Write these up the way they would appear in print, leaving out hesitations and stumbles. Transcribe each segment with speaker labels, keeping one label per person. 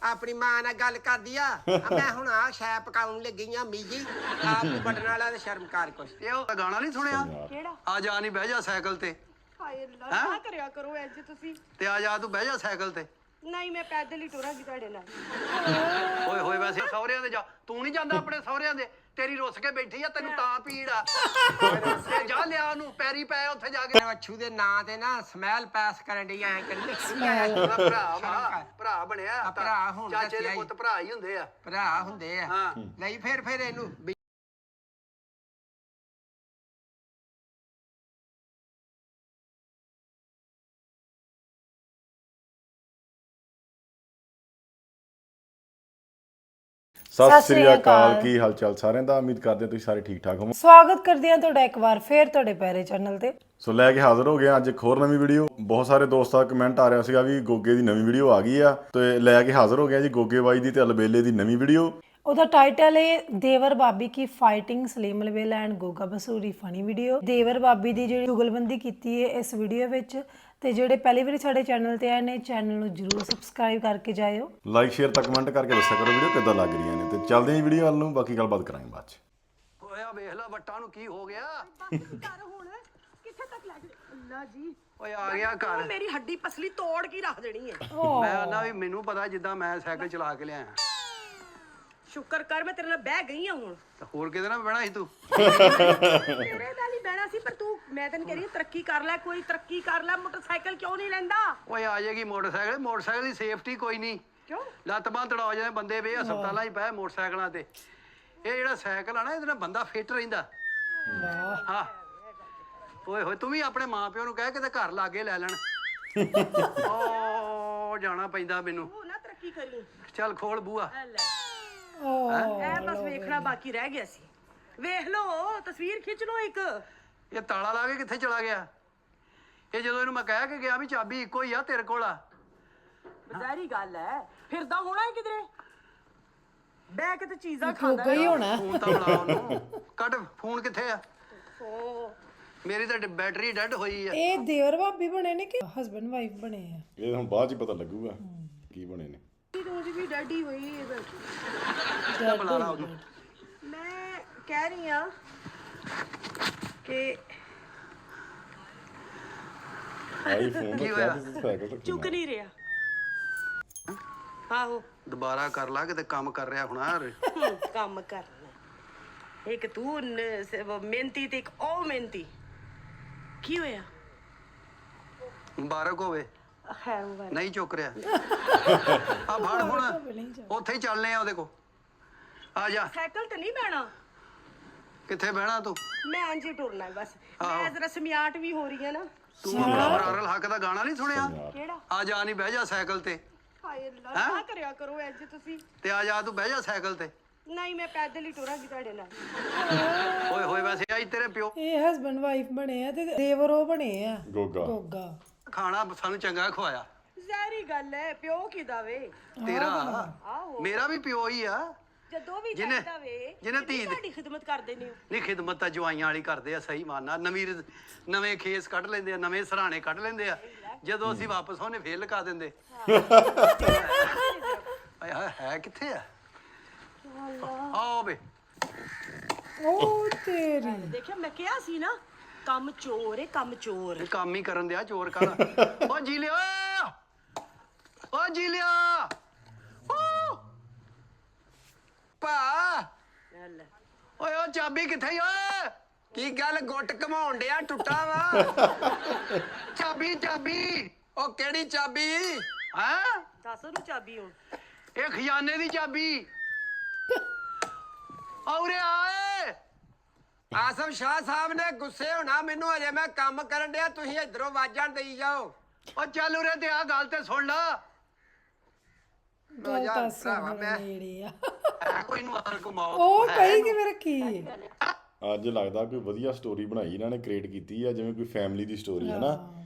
Speaker 1: ਆਪਣੀ ਮਾਂ ਨਾਲ ਗੱਲ ਕਰਦੀ ਆ ਮੈਂ ਹੁਣ ਆ ਸ਼ੈ ਪਕਾਉਣ ਲੱਗੀ ਆ ਮੀਜੀ ਆਪ ਨੂੰ ਬਟਨ ਵਾਲਾ ਤੇ ਸ਼ਰਮ ਕਰ ਕੁਛ
Speaker 2: ਇਹ ਉਹ ਗਾਣਾ ਨਹੀਂ ਸੁਣਿਆ
Speaker 3: ਕਿਹੜਾ
Speaker 2: ਆ ਜਾ ਨਹੀਂ ਬਹਿ ਜਾ ਸਾਈਕਲ ਤੇ
Speaker 3: ਹਾਏ ਅੱਲਾ ਨਾ ਕਰਿਆ ਕਰੋ ਇੰਜ ਤੁਸੀਂ
Speaker 2: ਤੇ ਆ ਜਾ ਤੂੰ ਬਹਿ ਜਾ ਸਾਈਕਲ ਤੇ
Speaker 3: ਨਹੀਂ ਮੈਂ ਪੈਦਲ ਹੀ ਟੁਰਾਂਗੀ ਤੁਹਾਡੇ ਨਾਲ
Speaker 2: ਓਏ ਹੋਏ ਵੈਸੇ ਸਹੁਰਿਆਂ ਦੇ ਜਾ ਤੂੰ ਨਹੀਂ ਜਾਂਦਾ ਆਪਣੇ ਸਹੁਰਿਆਂ ਦੇ ਤੇਰੀ ਰੁੱਸ ਕੇ ਬੈਠੀ ਆ ਤੈਨੂੰ ਤਾਂ ਪੀੜ ਆ ਤੇ ਜਾ ਲਿਆ ਉਹਨੂੰ ਪੈਰੀ ਪੈ ਉੱਥੇ ਜਾ ਕੇ
Speaker 1: ਅੱਛੂ ਦੇ ਨਾਂ ਤੇ ਨਾ ਸਮੈਲ ਪਾਸ ਕਰਨ ਡਈ ਐ ਕਹਿੰਦੇ
Speaker 2: ਉਹਦਾ ਭਰਾ ਵਾ ਭਰਾ ਬਣਿਆ
Speaker 1: ਭਰਾ ਹੁਣ
Speaker 2: ਚਾਚੇ ਦੇ ਪੁੱਤ ਭਰਾ ਹੀ ਹੁੰਦੇ ਆ
Speaker 1: ਭਰਾ ਹੁੰਦੇ ਆ
Speaker 2: ਹਾਂ
Speaker 1: ਨਹੀਂ ਫਿਰ ਇਹਨੂੰ
Speaker 4: ਸਤਿ ਸ੍ਰੀ ਅਕਾਲ ਕੀ ਹਾਲ ਚਾਲ ਸਾਰਿਆਂ ਦਾ ਉਮੀਦ ਕਰਦੇ ਤੁਸੀਂ ਸਾਰੇ ਠੀਕ ਠਾਕ ਹੋਵੋ
Speaker 5: ਸਵਾਗਤ ਕਰਦੇ ਹਾਂ ਤੁਹਾਡਾ ਇੱਕ ਵਾਰ ਫੇਰ ਤੁਹਾਡੇ ਪੈਰੇ ਚੈਨਲ ਤੇ
Speaker 4: ਸੋ ਲੈ ਕੇ ਹਾਜ਼ਰ ਹੋ ਗਏ ਹਾਂ ਅੱਜ ਇੱਕ ਹੋਰ ਨਵੀਂ ਵੀਡੀਓ ਬਹੁਤ ਸਾਰੇ ਦੋਸਤਾਂ ਦਾ ਕਮੈਂਟ ਆ ਰਿਹਾ ਸੀਗਾ ਵੀ ਗੋਗੇ ਦੀ ਨਵੀਂ ਵੀਡੀਓ ਆ ਗਈ ਆ ਤੇ ਲੈ ਕੇ ਹਾਜ਼ਰ ਹੋ ਗਏ ਜੀ ਗੋਗੇ ਬਾਈ ਦੀ ਤੇ ਅਲਬੇਲੇ ਦੀ ਨਵੀਂ ਵੀਡੀਓ
Speaker 5: ਉਹਦਾ ਟਾਈਟਲ ਹੈ ਦੇਵਰ ਬਾਬੀ ਕੀ fighting Saleem Albela and Goga Pasroori funny video ਦੇਵਰ ਬਾਬੀ ਦੀ ਜਿਹੜੀ ਜੁਗਲਬੰਦੀ ਕੀਤੀ ਹੈ ਇਸ ਵੀਡੀਓ ਵਿੱਚ ਤੇ ਜਿਹੜੇ ਪਹਿਲੀ ਵਾਰੀ ਸਾਡੇ ਚੈਨਲ ਤੇ ਆਏ ਨੇ ਚੈਨਲ ਨੂੰ ਜਰੂਰ ਸਬਸਕ੍ਰਾਈਬ ਕਰਕੇ ਜਾਇਓ
Speaker 4: ਲਾਈਕ ਸ਼ੇਅਰ ਤੇ ਕਮੈਂਟ ਕਰਕੇ ਦੱਸਿਆ ਕਰੋ ਵੀਡੀਓ ਕਿੱਦਾਂ ਲੱਗ ਰਹੀਆਂ ਨੇ ਤੇ ਚੱਲਦੇ ਹਾਂ ਵੀਡੀਓ ਵੱਲ ਨੂੰ ਬਾਕੀ ਗੱਲਬਾਤ ਕਰਾਂਗੇ ਬਾਅਦ ਚ
Speaker 2: ਓਏ ਵੇਖ ਲੈ ਵੱਟਾਂ ਨੂੰ ਕੀ ਹੋ ਗਿਆ
Speaker 3: ਘਰ ਹੁਣ ਕਿੱਥੇ ਤੱਕ ਲੈ ਗਏ ਅੱਲਾ ਜੀ
Speaker 2: ਓਏ ਆ ਗਿਆ ਘਰ
Speaker 3: ਮੇਰੀ ਹੱਡੀ ਪਸਲੀ ਤੋੜ ਕੇ ਰੱਖ ਦੇਣੀ ਹੈ
Speaker 2: ਮੈਂ ਨਾ ਵੀ ਮੈਨੂੰ ਪਤਾ ਜਿੱਦਾਂ ਮੈਂ ਸਾਈਕਲ ਚਲਾ ਕੇ ਲਿਆਇਆ
Speaker 3: ਸ਼ੁਕਰ ਕਰ ਮੈਂ ਤੇਰੇ ਨਾਲ ਬਹਿ ਗਈ ਹਾਂ ਹੁਣ
Speaker 2: ਤੇ ਹੋਰ ਕਿਤੇ ਨਾ ਬਹਿਣਾ ਸੀ ਤੂੰ
Speaker 3: ਤੇਰੇ ਨਾਲ ਹੀ ਬਹਿਣਾ ਸੀ ਪਰ ਤੂੰ ਮੈਂ ਤੈਨੂੰ ਕਹਿ ਰਹੀ ਤਰੱਕੀ ਕਰ ਲੈ ਕੋਈ ਤਰੱਕੀ ਕਰ ਲੈ ਮੋਟਰਸਾਈਕਲ ਕਿਉਂ ਨਹੀਂ ਲੈਂਦਾ
Speaker 2: ਓਏ ਆ ਜਾਏਗੀ ਮੋਟਰਸਾਈਕਲ ਦੀ ਸੇਫਟੀ ਕੋਈ ਨਹੀਂ
Speaker 3: ਕਿਉਂ
Speaker 2: ਲੱਤ ਬਾਂਹ ਤੜਾ ਜਾਂਦੇ ਬੰਦੇ ਵੇ ਹਸਪਤਾਲਾਂ 'ਚ ਪਏ ਮੋਟਰਸਾਈਕਲਾਂ ਤੇ ਇਹ ਜਿਹੜਾ ਸਾਈਕਲ ਆ ਨਾ ਇਹਦੇ ਨਾਲ ਬੰਦਾ ਫਿੱਟ ਰਹਿੰਦਾ ਹਾਂ ਓਏ ਹੋਏ ਤੂੰ ਵੀ ਆਪਣੇ ਮਾਪਿਓ ਨੂੰ ਕਹਿ ਕਿਤੇ ਘਰ ਲਾਗੇ ਲੈ ਲੈਣ ਓ ਜਾਣਾ ਪੈਂਦਾ ਮੈਨੂੰ
Speaker 3: ਤੂੰ ਨਾ ਤਰੱਕੀ ਕਰੀ
Speaker 2: ਚੱਲ ਖੋਲ ਬੂਆ
Speaker 3: ਐ ਬਸ ਵੇਖਣਾ ਬਾਕੀ ਰਹਿ ਗਿਆ ਸੀ ਵੇਖ ਲਓ ਤਸਵੀਰ ਖਿੱਚ ਲਓ ਇੱਕ
Speaker 2: ਇਹ ਤਾਲਾ ਲਾ ਕੇ ਕਿੱਥੇ ਚਲਾ ਗਿਆ ਇਹ ਜਦੋਂ ਇਹਨੂੰ ਮੈਂ ਕਹਿ ਕੇ ਗਿਆ ਵੀ ਚਾਬੀ ਇੱਕੋ ਹੀ ਆ ਤੇਰੇ ਕੋਲ ਆ
Speaker 3: ਬਜ਼ਾਰੀ ਗੱਲ ਹੈ ਫਿਰਦਾ ਹੋਣਾ ਹੈ ਕਿਧਰੇ ਬਹਿ ਕੇ ਤੇ ਚੀਜ਼ਾਂ ਖਾਂਦਾ
Speaker 5: ਗਈ ਹੋਣਾ
Speaker 2: ਫੋਨ ਤਾਂ ਬੁਲਾ ਉਹਨੂੰ ਕੱਢ ਫੋਨ ਕਿੱਥੇ ਆ
Speaker 3: ਓ
Speaker 2: ਮੇਰੀ ਤਾਂ ਬੈਟਰੀ ਡੈਡ ਹੋਈ ਆ
Speaker 5: ਇਹ ਦੇਵਰ ਬਾਬੀ ਬਣੇ ਨੇ ਕਿ ਹਸਬੰਡ ਵਾਈਫ ਬਣੇ ਆ
Speaker 4: ਇਹ ਹੁਣ ਬਾਅਦ ਚ ਪਤਾ ਲੱਗੂਗਾ ਕੀ ਬਣੇ ਨੇ
Speaker 3: ਰੋਜ਼ ਵੀ ਡੈਡੀ ਹੋਈ ਹੈ
Speaker 2: ਬੁਲਾ ਲਾ ਉਹਨੂੰ
Speaker 3: ਮੈਂ ਕਹਿ ਰਹੀ ਆ ਕਿ
Speaker 4: ਆਈਫੋਨ
Speaker 2: ਕੀ
Speaker 4: ਦਾ
Speaker 2: ਹੋਇਆ?
Speaker 4: ਸਾਈਕਲ ਤੇ
Speaker 3: ਚੁੱਕ ਨਹੀਂ ਰਿਹਾ ਆਹੋ
Speaker 2: ਦੁਬਾਰਾ ਕਰ ਲਾ ਕਿਤੇ ਕੰਮ ਕਰ ਰਿਹਾ ਹੋਣਾ
Speaker 3: ਕੰਮ ਕਰਨਾ ਇੱਕ ਤੂੰ ਮਿਹਨਤੀ ਤੇ ਇੱਕ ਉਹ ਮਿਹਨਤੀ ਕੀ ਹੋਇਆ
Speaker 2: ਮੁਬਾਰਕ ਹੋਵੇ
Speaker 3: ਹੈ ਉਹ
Speaker 2: ਨਹੀਂ ਚੁੱਕ ਰਿਹਾ ਆ ਫੜ ਹੁਣ ਉੱਥੇ ਹੀ ਚੱਲਨੇ ਆ ਉਹਦੇ ਕੋ ਆ ਜਾ
Speaker 3: ਸਾਈਕਲ ਤੇ ਨਹੀਂ ਬਹਿਣਾ
Speaker 2: ਕਿੱਥੇ ਬਹਿਣਾ ਤੂੰ
Speaker 3: ਮੈਂ ਇੰਜ ਹੀ ਟੁਰਨਾ ਬਸ ਮੈਂ ਜ਼ਰਾ ਸਮਿਆਟ ਵੀ ਹੋ ਰਹੀ ਹੈ ਨਾ
Speaker 2: ਤੂੰ ਆਪਣਾ ਬਰਾਰਲ ਹੱਕ ਦਾ ਗਾਣਾ ਨਹੀਂ ਸੁਣਿਆ
Speaker 3: ਕਿਹੜਾ
Speaker 2: ਆ ਜਾ ਨਹੀਂ ਬਹਿ ਜਾ ਸਾਈਕਲ ਤੇ
Speaker 3: ਹਾਏ ਅੱਲਾ ਨਾ ਕਰਿਆ ਕਰੋ ਇੰਜ ਤੁਸੀਂ
Speaker 2: ਤੇ ਆ ਜਾ ਤੂੰ ਬਹਿ ਜਾ ਸਾਈਕਲ ਤੇ
Speaker 3: ਨਹੀਂ ਮੈਂ ਪੈਦਲ ਹੀ ਟੁਰਾਂਗੀ ਤੁਹਾਡੇ ਨਾਲ
Speaker 2: ਓਏ ਹੋਏ ਵੈਸੇ ਆਈ ਤੇਰੇ ਪਿਓ
Speaker 5: ਇਹ ਹਸਬੰਡ ਵਾਈਫ ਬਣੇ ਆ ਤੇ ਦੇਵਰ ਉਹ ਬਣੇ ਆ
Speaker 4: ਗੋਗਾ
Speaker 5: ਗੋਗਾ
Speaker 2: ਖਾਣਾ ਸਾਨੂੰ ਚੰਗਾ ਖਵਾਇਆ
Speaker 3: ਜ਼ਾਰੀ ਗੱਲ ਹੈ ਪਿਓ ਕਿਦਾ ਵੇ
Speaker 2: ਤੇਰਾ
Speaker 3: ਆਹੋ
Speaker 2: ਮੇਰਾ ਵੀ ਪਿਓ ਹੀ ਆ
Speaker 3: ਜਦੋਂ ਵੀ
Speaker 2: ਜਿਹਨੇ-
Speaker 3: ਜਾਂਦਾ ਵੇ
Speaker 2: ਜਿਹਨੇ ਧੀ ਦੇ-
Speaker 3: ਤੁਹਾਡੀ ਖਿਦਮਤ ਕਰਦੇ ਨੇ
Speaker 2: ਨਹੀਂ ਖਿਦਮਤ ਤਾਂ ਜਵਾਈਆਂ ਵਾਲੀ ਕਰਦੇ ਆ ਸਹੀ ਮਾਨਣਾ ਨਵੇਂ ਖੇਸ ਕੱਢ ਲੈਂਦੇ ਆ ਨਵੇਂ ਸਰਾਣੇ ਕੱਢ ਲੈਂਦੇ ਆ ਜਦੋਂ ਅਸੀਂ ਵਾਪਸ ਉਹਨੇ ਫੇਰ ਲਗਾ ਦਿੰਦੇ ਆਏ ਹਾਏ ਹੈ ਕਿੱਥੇ ਆ ਆਓ ਬੇ
Speaker 5: ਉਹ ਤੇਰੀ
Speaker 3: ਦੇਖਿਆ ਮੈਂ ਕਿਹਾ ਸੀ ਨਾ ਕੰਮ ਚੋਰ ਹੈ ਕੰਮ ਚੋਰ
Speaker 2: ਇਹ ਕੰਮ ਹੀ ਕਰਨ ਦਿਆ ਚੋਰ ਕਰ ਓ ਜੀ ਲਿਆ ਓ ਜੀ ਲਿਆ ਓ
Speaker 1: ਭਾ
Speaker 3: ਲੈ
Speaker 2: ਓਏ ਓ ਚਾਬੀ ਕਿੱਥੇ ਈ ਓਏ
Speaker 1: ਕੀ ਗੱਲ ਗੁੱਟ ਘਮਾਉਣ ਡਿਆ ਟੁੱਟਾ ਵਾ
Speaker 2: ਚਾਬੀ
Speaker 1: ਉਹ ਕਿਹੜੀ ਚਾਬੀ
Speaker 2: ਹਾਂ
Speaker 3: ਦੱਸ ਉਹਨੂੰ ਚਾਬੀ ਹੁਣ
Speaker 2: ਇਹ ਖਜ਼ਾਨੇ ਦੀ ਚਾਬੀ ਔਰੇ ਆਏ
Speaker 1: ਆਸਮ ਸ਼ਾਹ ਸਾਹਿਬ ਨੇ ਗੁੱਸੇ ਹੋਣਾ ਮੈਨੂੰ ਅਜੇ ਮੈਂ ਕੰਮ ਕਰਨ ਡਿਆ ਤੁਸੀਂ ਇਧਰੋਂ ਆਵਾਜ਼ਾਂ ਦੇਈ ਜਾਓ
Speaker 2: ਓ ਚੱਲ ਉਰੇ ਤੇ ਆ ਗੱਲ ਤੇ ਸੁਣ ਲਾ
Speaker 5: ਗੱਲ
Speaker 1: ਯਾਰ
Speaker 5: ਤਾਂ
Speaker 1: ਭਰਾਵਾ
Speaker 5: ਸੁਣ
Speaker 1: ਮੈਂ
Speaker 5: ਨੇੜੇ ਆ
Speaker 2: ਕੋਈ ਨੂੰ ਆਰ ਕੋ ਮੌਤ
Speaker 5: ਉਹ ਕਹੀ ਕਿਵੇਂ ਰੱਖੀ
Speaker 4: ਅੱਜ ਲੱਗਦਾ ਕੋਈ ਵਧੀਆ ਸਟੋਰੀ ਬਣਾਈ ਇਹਨਾਂ ਨੇ ਕ੍ਰੀਏਟ ਕੀਤੀ ਆ ਜਿਵੇਂ ਕੋਈ ਫੈਮਿਲੀ ਦੀ ਸਟੋਰੀ ਹੈ ਨਾ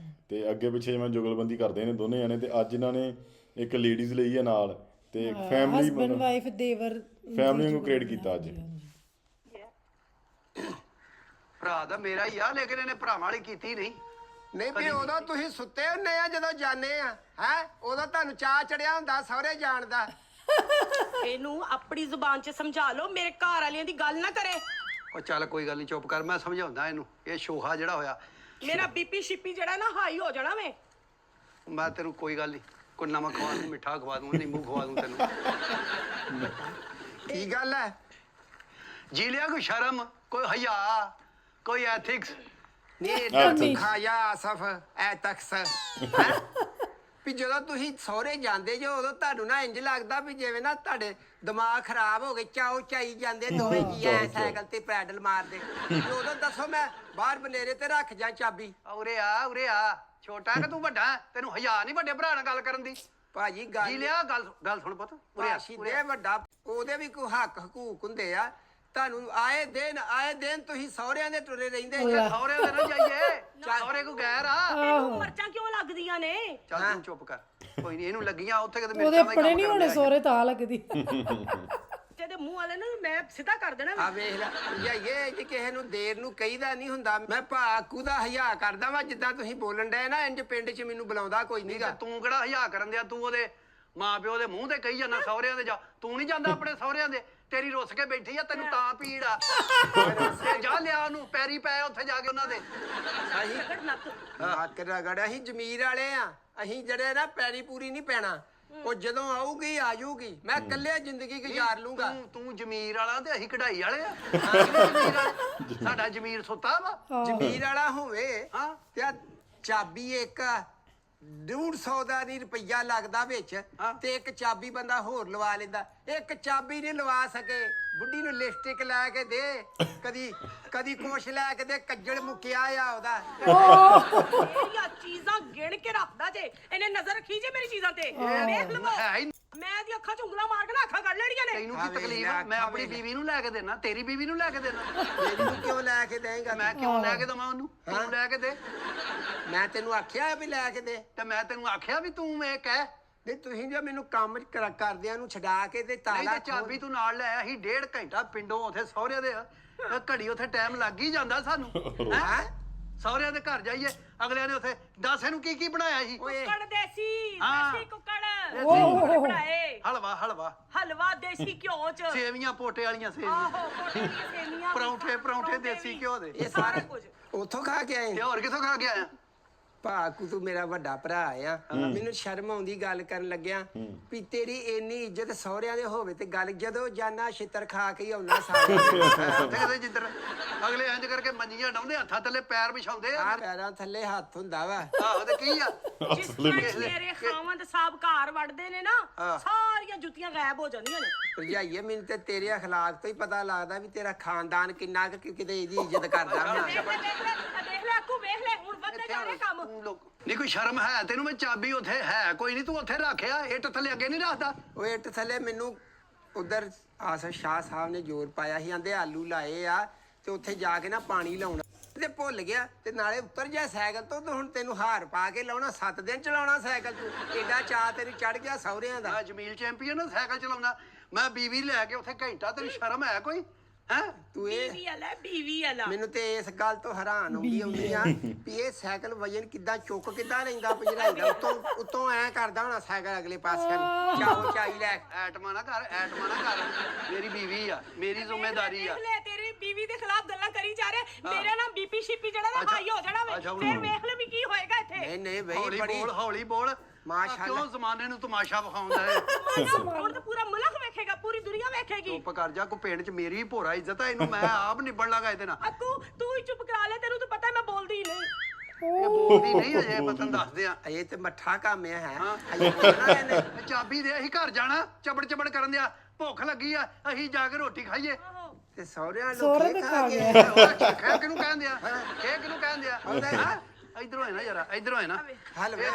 Speaker 4: ਤੇ ਅੱਗੇ ਪਿੱਛੇ ਜਿਵੇਂ ਜੁਗਲਬੰਦੀ ਕਰਦੇ ਨੇ ਦੋਨੇ ਜਣੇ ਤੇ ਅੱਜ ਇਹਨਾਂ ਨੇ ਇੱਕ ਲੇਡੀਜ਼ ਲਈ ਆ ਨਾਲ ਤੇ ਫੈਮਿਲੀ
Speaker 5: ਹਸਬੰਡ ਵਾਈਫ ਦੇਵਰ
Speaker 4: ਫੈਮਿਲੀ ਨੂੰ ਕ੍ਰੀਏਟ ਕੀਤਾ ਅੱਜ
Speaker 2: ਭਰਾ ਦਾ ਮੇਰਾ ਹੀ ਆ ਲੇਕਿਨ ਇਹਨੇ ਭਰਾਵਾਂ ਵਾਲੀ ਕੀਤੀ ਨਹੀਂ
Speaker 1: ਨਹੀਂ ਵੀ ਉਦੋਂ ਤੁਸੀਂ ਸੁੱਤੇ ਹੁੰਨੇ ਆ ਜਦੋਂ ਜਾਣੇ ਆ ਹੈ ਉਦੋਂ ਤੁਹਾਨੂੰ ਚਾਹ ਚੜਿਆ ਹੁੰਦਾ ਸਹੁਰੇ ਜਾਣ ਦਾ
Speaker 3: ਇਹਨੂੰ ਆਪਣੀ ਜ਼ੁਬਾਨ 'ਚ ਸਮਝਾ ਲਓ, ਮੇਰੇ ਘਰ ਵਾਲਿਆਂ ਦੀ ਗੱਲ ਨਾ ਕਰੇ।
Speaker 2: ਉਹ ਚੱਲ ਕੋਈ ਗੱਲ ਨਹੀਂ, ਚੁੱਪ ਕਰ, ਮੈਂ ਸਮਝਾਉਂਦਾ ਇਹਨੂੰ। ਇਹ ਸ਼ੋਹਾ ਜਿਹੜਾ ਹੋਇਆ,
Speaker 3: ਮੇਰਾ ਬੀਪੀ ਸ਼ਿਪੀ ਜਿਹੜਾ ਨਾ ਹਾਈ ਹੋ ਜਾਣਾ ਵੇ।
Speaker 2: ਮੈਂ ਤੈਨੂੰ ਕੋਈ ਗੱਲ ਨਹੀਂ, ਕੋਈ ਨਮਕ ਖਵਾ ਦੂੰ, ਮਿੱਠਾ ਖਵਾ ਦੂੰ, ਨਿੰਬੂ ਖਵਾ ਦੂੰ ਤੈਨੂੰ।
Speaker 1: ਕੀ ਗੱਲ ਹੈ?
Speaker 2: ਜੀ ਲਿਆ ਕੋਈ ਸ਼ਰਮ, ਕੋਈ ਹਯਾ, ਕੋਈ ਐਥਿਕਸ।
Speaker 1: ਨੀ
Speaker 5: ਨਹੀਂ।
Speaker 1: ਖਾਇਆ ਆਸਫ ਐ ਤਖਸ ਵੀ ਜਦੋਂ ਤੁਸੀਂ ਸਹੁਰੇ ਜਾਂਦੇ ਜੋ ਉਦੋਂ ਤੁਹਾਨੂੰ ਨਾ ਇੰਜ ਲੱਗਦਾ ਵੀ ਜਿਵੇਂ ਨਾ ਤੁਹਾਡੇ ਦਿਮਾਗ ਖਰਾਬ ਹੋ ਗਏ, ਚਾਓ ਚਾਈ ਜਾਂਦੇ ਦੋਵੇਂ ਜੀ ਐ ਸਾਈਕਲ ਤੇ ਪੈਡਲ ਮਾਰਦੇ। ਤੇ ਉਦੋਂ ਦੱਸੋ ਮੈਂ ਬਾਹਰ ਬਨੇਰੇ ਤੇ ਰੱਖ ਜਾਂ ਚਾਬੀ?
Speaker 2: ਉਰੇ ਆ, ਉਰੇ ਆ। ਛੋਟਾ ਕਿ ਤੂੰ ਵੱਡਾ? ਤੈਨੂੰ ਹਯਾ ਨਹੀਂ ਵੱਡੇ ਭਰਾ ਨਾਲ ਗੱਲ ਕਰਨ ਦੀ?
Speaker 1: ਭਾਜੀ
Speaker 2: ਜੀ
Speaker 1: ਗੱਲ
Speaker 2: ਲਿਆ, ਗੱਲ ਸੁਣ ਪੁੱਤ, ਉਰੇ ਆ,
Speaker 1: ਭਾਸ਼ੀ
Speaker 2: ਉਰੇ
Speaker 1: ਦੇ
Speaker 2: ਆ।
Speaker 1: ਵੱਡਾ ਉਹਦੇ ਵੀ ਕੋਈ ਹੱਕ ਹਕੂਕ ਹੁੰਦੇ ਆ। ਤੁਹਾਨੂੰ ਆਏ ਦਿਨ ਤੁਸੀਂ ਸਹੁਰਿਆਂ ਦੇ ਟੁਰੇ ਰਹਿੰਦੇ ਜੇ।
Speaker 2: ਸਹੁਰੇ ਦੇ ਨਾ ਜਾਈਏ, ਸਹੁਰੇ ਕੋ ਗੈਰ ਆ।
Speaker 3: ਤੈਨੂੰ ਮਰਚਾਂ ਕਿਉਂ ਲੱਗਦੀਆਂ ਨੇ?
Speaker 2: ਚੱਲ ਤੂੰ ਚੁੱਪ ਕਰ, ਕੋਈ ਨਹੀਂ, ਇਹਨੂੰ ਲੱਗੀਆਂ ਉੱਥੇ ਕਿਤੇ
Speaker 5: ਉਹਦੇ
Speaker 2: ਮਿਰਚਾਂ ਦਾ ਹੀ
Speaker 5: ਆਪਣੇ
Speaker 2: ਕੰਮ
Speaker 5: ਨਹੀਂ
Speaker 2: ਕਰਨ
Speaker 5: ਹੋਣੇ
Speaker 2: ਡਿਆ।
Speaker 5: ਸੋਹਰੇ ਤਾਂ ਲੱਗਦੀ।
Speaker 3: ਜਿਹਦੇ ਮੂੰਹ ਵਾਲੇ ਨੂੰ ਮੈਂ ਸਿੱਧਾ ਕਰ ਦੇਣਾ
Speaker 1: ਆ ਵੇਖ ਲੈ ਜਾਈਏ ਜੇ ਕਿਸੇ ਨੂੰ ਦੇਰ ਨੂੰ ਕਹੀਦਾ ਨਹੀਂ ਹੁੰਦਾ। ਮੈਂ ਭਾਕੂ ਦਾ ਹਯਾ ਕਰਦਾ ਵਾ ਜਿੱਦਾਂ ਤੁਸੀਂ ਬੋਲਣ ਡਏ ਨਾ, ਇੰਜ ਪਿੰਡ 'ਚ ਮੈਨੂੰ ਬੁਲਾਉਂਦਾ ਕੋਈ
Speaker 2: ਨਹੀਂ
Speaker 1: ਨਹੀਂਗਾ।
Speaker 2: ਤੇ ਤੂੰ ਕਿਹੜਾ ਹਯਾ ਕਰਨ ਦਿਆ? ਤੂੰ ਉਹਦੇ ਮਾਂ ਪਿਓ ਦੇ ਮੂੰਹ ਤੇ ਕਹੀ ਜਾਂਦਾ ਸਹੁਰਿਆਂ ਦੇ ਜਾ। ਤੂੰ ਨਹੀਂ ਜਾਂਦਾ ਆਪਣੇ ਸਹੁਰਿਆਂ ਦੇ? ਤੇਰੀ ਰੁੱਸ ਕੇ ਬੈਠੀ ਆ, ਤੈਨੂੰ ਤਾਂ ਪੀੜ ਆ। ਤੇ ਜਾ ਲਿਆ ਉਹਨੂੰ, ਪੈਰੀ ਪੈ ਉੱਥੇ ਜਾ ਕੇ ਉਹਨਾਂ ਦੇ।
Speaker 3: ਰਗੜ ਨੱਕ।
Speaker 1: ਨੱਕ ਰਗੜ ਅਸੀਂ ਜ਼ਮੀਰ ਵਾਲੇ ਆ। ਅਸੀਂ ਜਿਹੜੇ ਨਾ ਪੈਰੀ ਪੂਰੀ ਨਹੀਂ ਪੈਣਾ। ਉਹ ਜਦੋਂ ਆਊਗੀ ਆ ਜਾਊਗੀ। ਮੈਂ ਇਕੱਲੇ ਜ਼ਿੰਦਗੀ ਗੁਜ਼ਾਰ ਲੂੰਗਾ।
Speaker 2: ਤੂੰ ਜ਼ਮੀਰ ਵਾਲਾ ਤੇ ਅਸੀਂ ਕਢਾਈ ਵਾਲੇ ਆ। ਜ਼ਮੀਰ ਵਾਲੇ, ਸਾਡਾ ਜ਼ਮੀਰ ਸੁੱਤਾ ਵਾ।
Speaker 1: ਜ਼ਮੀਰ ਵਾਲਾ ਹੋਵੇ
Speaker 2: ਹਾਂ।
Speaker 1: ਤੇ ਆਹ ਚਾਬੀ ਇੱਕ 150 ਦਾ ਨਹੀਂ ਰੁਪਈਆ ਲੱਗਦਾ ਵਿੱਚ,
Speaker 2: ਹਾਂ।
Speaker 1: ਤੇ ਇੱਕ ਚਾਬੀ ਬੰਦਾ ਹੋਰ ਲਵਾ ਲੈਂਦਾ। ਇੱਕ ਚਾਬੀ ਨਹੀਂ ਲਵਾ ਸਕੇ। ਬੁੱਢੀ ਨੂੰ ਲਿਪਸਟਿਕ ਲੈ ਕੇ ਦੇ, ਕਦੀ ਕੁਛ ਲੈ ਕੇ ਦੇ, ਕੱਜਲ ਮੁੱਕਿਆ ਆ ਉਹਦਾ।
Speaker 3: ਮੇਰੀਆਂ ਚੀਜ਼ਾਂ ਗਿਣ ਕੇ ਰੱਖਦਾ ਜੇ। ਇਹਨੇ ਨਜ਼ਰ ਰੱਖੀ ਜੇ ਮੇਰੀ ਚੀਜ਼ਾਂ ਤੇ। ਵੇਖ ਲਵੋ,
Speaker 2: ਹੈ ਹੀ
Speaker 3: ਮੈਂ ਇਹਦੀ ਅੱਖਾਂ 'ਚ ਉਂਗਲਾਂ ਮਾਰ ਕੇ ਨਾ ਅੱਖਾਂ ਕੱਢ ਲੈਣੀਆਂ ਨੇ।
Speaker 2: ਤੈਨੂੰ
Speaker 1: ਆ
Speaker 2: ਕੀ
Speaker 1: ਵੇਖ
Speaker 2: ਤਕਲੀਫ
Speaker 1: ਲੈ,
Speaker 2: ਆ? ਮੈਂ
Speaker 1: ਅੱਖਾਂ
Speaker 2: ਆਪਣੀ
Speaker 1: ਵੇਖ ਲੈ।
Speaker 2: ਬੀਵੀ ਨੂੰ ਲੈ ਕੇ ਦੇਣਾ, ਤੇਰੀ ਬੀਵੀ ਨੂੰ ਲੈ ਕੇ ਦੇਣਾ।
Speaker 1: ਮੈਨੂੰ ਕਿਉਂ ਲੈ ਕੇ ਦੇਂਗਾ?
Speaker 2: ਮੈਂ ਕਿਉਂ ਲੈ ਕੇ ਦਵਾਂ ਉਹਨੂੰ? ਤੂੰ ਲੈ ਕੇ ਦੇ।
Speaker 1: ਮੈਂ ਤੈਨੂੰ ਆਖਿਆ ਵੀ ਲੈ ਕੇ ਦੇ।
Speaker 2: ਤੇ ਮੈਂ ਤੈਨੂੰ ਆਖਿਆ ਵੀ ਤੂੰ ਇਹ ਕਹਿ।
Speaker 1: ਨਹੀਂ ਤੁਸੀਂ ਜੇ ਮੈਨੂੰ ਕੰਮ ਕਰਦਿਆਂ ਨੂੰ ਛਡਾ ਕੇ ਤੇ
Speaker 2: ਨਹੀਂ
Speaker 1: ਤਾਲਾ
Speaker 2: ਤੇ ਚਾਬੀ ਤੂੰ ਨਾਲ ਲੈ ਆਇਆ ਸੀ। 1.5 ਘੰਟਾ ਪਿੰਡੋਂ ਉਥੇ ਸਹੁਰਿਆਂ ਦੇ ਘੜੀ ਉਥੇ ਟਾਈਮ ਲੱਗ ਹੀ ਜਾਂਦਾ ਸਾਨੂੰ।
Speaker 1: ਹੈ
Speaker 2: ਸਹੁਰਿਆਂ ਦੇ ਘਰ ਜਾਈਏ, ਅਗਲਿਆਂ ਨੇ ਉਥੇ ਦੱਸ ਇਹਨੂੰ ਕੀ ਕੀ ਬਣਾਇਆ ਸੀ।
Speaker 1: ਓਏ
Speaker 3: ਕੁੱਕੜ ਦੇਸੀ,
Speaker 2: ਹਾਂ।
Speaker 3: ਦੇਸੀ ਕੁੱਕੜ।
Speaker 5: ਓਹ।
Speaker 3: ਕੁੱਕੜ ਬਣਾਏ।
Speaker 2: ਹਲਵਾ
Speaker 3: ਹਲਵਾ ਦੇਸੀ ਘਿਓ 'ਚ।
Speaker 2: ਸੇਵੀਆਂ ਪੋਟੇ ਵਾਲੀਆਂ ਸੇਵੀਆਂ,
Speaker 3: ਆਹੋ, ਕੋਟੇ ਦੀਆਂ ਸੇਵੀਆਂ।
Speaker 2: ਪਰੌਂਠੇ ਦੇਸੀ ਘਿਓ ਦੇ।
Speaker 1: ਇਹ
Speaker 3: ਸਾਰਾ
Speaker 1: ਸਾਰਾ
Speaker 3: ਕੁਝ।
Speaker 1: ਉੱਥੋਂ ਖਾ ਕੇ ਆਏ?
Speaker 2: ਤੇ ਹੋਰ ਕਿੱਥੋਂ ਖਾ ਕੇ ਆਇਆ?
Speaker 1: ਭਾਕੂ ਤੂੰ ਮੇਰਾ ਵੱਡਾ ਭਰਾ ਆ। ਮੈਨੂੰ ਸ਼ਰਮ ਆਉਂਦੀ ਗੱਲ ਕਰਨ ਲੱਗਿਆ ਵੀ ਤੇਰੀ ਇੰਨੀ ਇੱਜ਼ਤ ਸਹੁਰਿਆਂ ਦੇ ਹੋਵੇ ਤੇ ਗੱਲ ਜਦੋਂ ਜਾਨਾ ਛਿੱਤਰ ਖਾ ਕੇ ਹੀ ਆਉਣਾ ਸਾਰਾ।
Speaker 2: ਉੱਥੇ ਕਿਤੇ ਜਿੱਧਰ ਅਗਲੇ ਇੰਜ ਕਰਕੇ ਮੰਜੀਆਂ ਡਾਉਂਦੇ, ਹੱਥਾਂ ਥੱਲੇ ਪੈਰ ਵਿਛਾਉਂਦੇ ਆ।
Speaker 1: ਆ ਪੈਰਾਂ ਥੱਲੇ ਹੱਥ ਹੁੰਦਾ ਵਾ।
Speaker 2: ਆਹੋ ਤੇ ਕੀ ਆ?
Speaker 3: ਜਿਸ ਤਰ੍ਹਾਂ ਮੇਰੇ ਖਾਵੰਦ ਸਾਹਿਬ ਘਰ ਵੜਦੇ ਨੇ ਨਾ, ਸਾਰੀਆਂ ਜੁੱਤੀਆਂ ਗਾਇਬ ਹੋ ਜਾਂਦੀਆਂ ਨੇ।
Speaker 1: ਭਰਜਾਈਏ ਮੈਨੂੰ ਤੇ ਤੇਰੇ ਅਖਲਾਕ ਤੋਂ ਹੀ ਪਤਾ ਲੱਗਦਾ ਵੀ ਤੇਰਾ ਖਾਨਦਾਨ ਕਿੰਨਾ ਕੁ ਕਿਤੇ ਇਹਦੀ ਇੱਜ਼ਤ ਕਰਦਾ ਹੋਣਾ।
Speaker 3: ਵੇਖ ਲੈ ਅੱਕੂ, ਵੇਖ ਲੈ ਹੁਣ ਵੱਧਦੇ ਜਾ ਰਹੇ ਕੰਮ।
Speaker 2: ਨਹੀਂ ਕੋਈ ਸ਼ਰਮ ਹੈ ਤੈਨੂੰ? ਮੈਂ ਚਾਬੀ ਉਥੇ ਹੈ ਕੋਈ ਨਹੀਂ, ਤੂੰ ਉੱਥੇ ਰੱਖਿਆ, ਇੱਟ ਥੱਲੇ ਅੱਗੇ ਨਹੀਂ ਰੱਖਦਾ।
Speaker 1: ਉਹ ਇੱਟ ਥੱਲੇ ਮੈਨੂੰ ਉਧਰ ਆਸਫ ਸ਼ਾਹ ਸਾਹਿਬ ਨੇ ਜ਼ੋਰ ਪਾਇਆ ਸੀ, ਆਂਦੇ ਆਲੂ ਲਾਏ ਆ ਤੇ ਉੱਥੇ ਜਾ ਕੇ ਨਾ ਪਾਣੀ ਲਾਉਣਾ ਤੇ ਭੁੱਲ ਗਿਆ। ਤੇ ਨਾਲੇ ਉੱਤਰ ਜਾ ਸਾਈਕਲ ਤੋਂ ਤੇ ਹੁਣ ਤੈਨੂੰ ਹਾਰ ਪਾ ਕੇ ਲਾਉਣਾ। 7 ਦਿਨ ਚਲਾਉਣਾ ਸਾਈਕਲ ਤੂੰ। ਏਡਾ ਚਾਅ ਤੈਨੂੰ ਚੜ ਗਿਆ ਸਹੁਰਿਆਂ ਦਾ।
Speaker 2: ਮੈਂ ਜਮੀਲ ਚੈਂਪੀਅਨ ਸਾਈਕਲ ਚਲਾਉਂਦਾ। ਮੈਂ ਬੀਵੀ ਲੈ ਕੇ ਉੱਥੇ ਘੰਟਾ, ਤੈਨੂੰ ਸ਼ਰਮ ਹੈ ਕੋਈ? ਹੈ
Speaker 1: ਤੂੰ ਇਹ
Speaker 3: ਬੀਵੀ ਵਾਲਾ।
Speaker 1: ਮੈਨੂੰ ਤੇ ਇਸ ਗੱਲ ਤੋਂ ਹੈਰਾਨ ਹੁੰਦੀ ਆ ਵੀ ਇਹ ਸਾਈਕਲ ਵਜਨ ਕਿੱਦਾਂ ਚੁੱਕ ਕਿੱਦਾਂ ਲੈਂਦਾ ਭਜਰਾਈ ਦਾ। ਉੱਤੋਂ ਐ ਕਰਦਾ ਹੋਣਾ ਸਾਈਕਲ ਅਗਲੇ ਪਾਸੇ ਨੂੰ। ਚਾਓ ਚਾਈ ਲੈ।
Speaker 2: ਐਟਮਾ ਨਾ ਕਰ, ਐਟਮਾ ਨਾ ਕਰ। ਮੇਰੀ ਬੀਵੀ ਆ, ਮੇਰੀ ਜ਼ਿੰਮੇਵਾਰੀ ਆ।
Speaker 3: ਦੇਖ ਲੈ ਤੇਰੀ ਬੀਵੀ ਦੇ ਖਿਲਾਫ ਗੱਲਾਂ ਕਰੀ ਜਾ ਰਹੇ। ਮੇਰਾ ਨਾ ਬੀਪੀ ਸ਼ੀਪੀ ਜਿਹੜਾ ਨਾ ਹਾਈ ਹੋ ਜਾਣਾ ਵੇ।
Speaker 2: ਅੱਛਾ,
Speaker 3: ਫਿਰ ਵੇਖ ਲੈ ਵੀ ਕੀ ਹੋਏਗਾ ਇੱਥੇ।
Speaker 1: ਨਹੀਂ ਬਈ
Speaker 2: ਹੌਲੀ
Speaker 1: ਬੜੀ
Speaker 2: ਬੋਲ, ਹੌਲੀ ਬੋਲ।
Speaker 1: ਮਾਸ਼ਾਅੱਲਾ।
Speaker 2: ਕਿਉਂ ਜ਼ਮਾਨੇ ਨੂੰ ਤਮਾਸ਼ਾ ਵਿਖਾਉਂਦਾ ਹੈ?
Speaker 3: ਹੁਣ ਤਾਂ ਪੂਰਾ ਮੁਲਕ ਵੇਖੇਗਾ, ਪੂਰੀ ਦੁਨੀਆ ਵੇਖੇਗੀ।
Speaker 2: ਚੁੱਪ ਕਰ ਜਾ, ਕੋ ਪਿੰਡ 'ਚ ਮੇਰੀ ਭੋਰਾ ਇੱਜ਼ਤ ਹੈ, ਇਹਨੂੰ ਮੈਂ ਆਪ ਨਿਬੜ ਲਾਂਗਾ ਇਹਦੇ ਨਾਲ।
Speaker 3: ਅੱਕੂ ਤੂੰ ਹੀ ਚੁੱਪ ਕਰਾ ਲੈ, ਤੈਨੂੰ ਤਾਂ ਪਤਾ ਮੈਂ ਬੋਲਦੀ ਨਹੀਂ।
Speaker 2: ਇਹ ਬੋਲਦੀ ਨਹੀਂ ਅਜੇ, ਮੈਂ ਤੈਨੂੰ ਦੱਸਦੇ ਆ।
Speaker 1: ਇਹ ਤੇ ਮੱਠਾ ਕੰਮ ਹੈ। ਅਜੇ ਬੋਲਣਾ ਇਹਨੇ।
Speaker 2: ਚਾਬੀ ਦੇ, ਅਸੀਂ ਘਰ ਜਾਣਾ, ਚਬੜ ਕਰਨ ਦਿਆ। ਭੁੱਖ ਲੱਗੀ ਆ, ਅਸੀਂ ਜਾ ਕੇ ਰੋਟੀ ਖਾਈਏ।
Speaker 1: ਤੇ ਸਹੁਰਿਆਂ
Speaker 5: ਸਹੁਰੇ
Speaker 1: ਲੋਕੀ
Speaker 5: ਤੇ
Speaker 1: ਖਾ
Speaker 5: ਖਾ
Speaker 1: ਗਏ।
Speaker 5: ਗਿਆ।
Speaker 2: ਖੈ ਕਿਹਨੂੰ ਕਹਿੰਦੇ ਆ? ਖੈ ਕਿਹਨੂੰ ਕਹਿੰਦੇ ਆ? ਹੈਂ? ਇੱਧਰੋਂ ਹੈ ਨਾ ਜਰਾ, ਇੱਧਰੋਂ ਹੈ ਨਾ।
Speaker 1: ਹਲਵੇ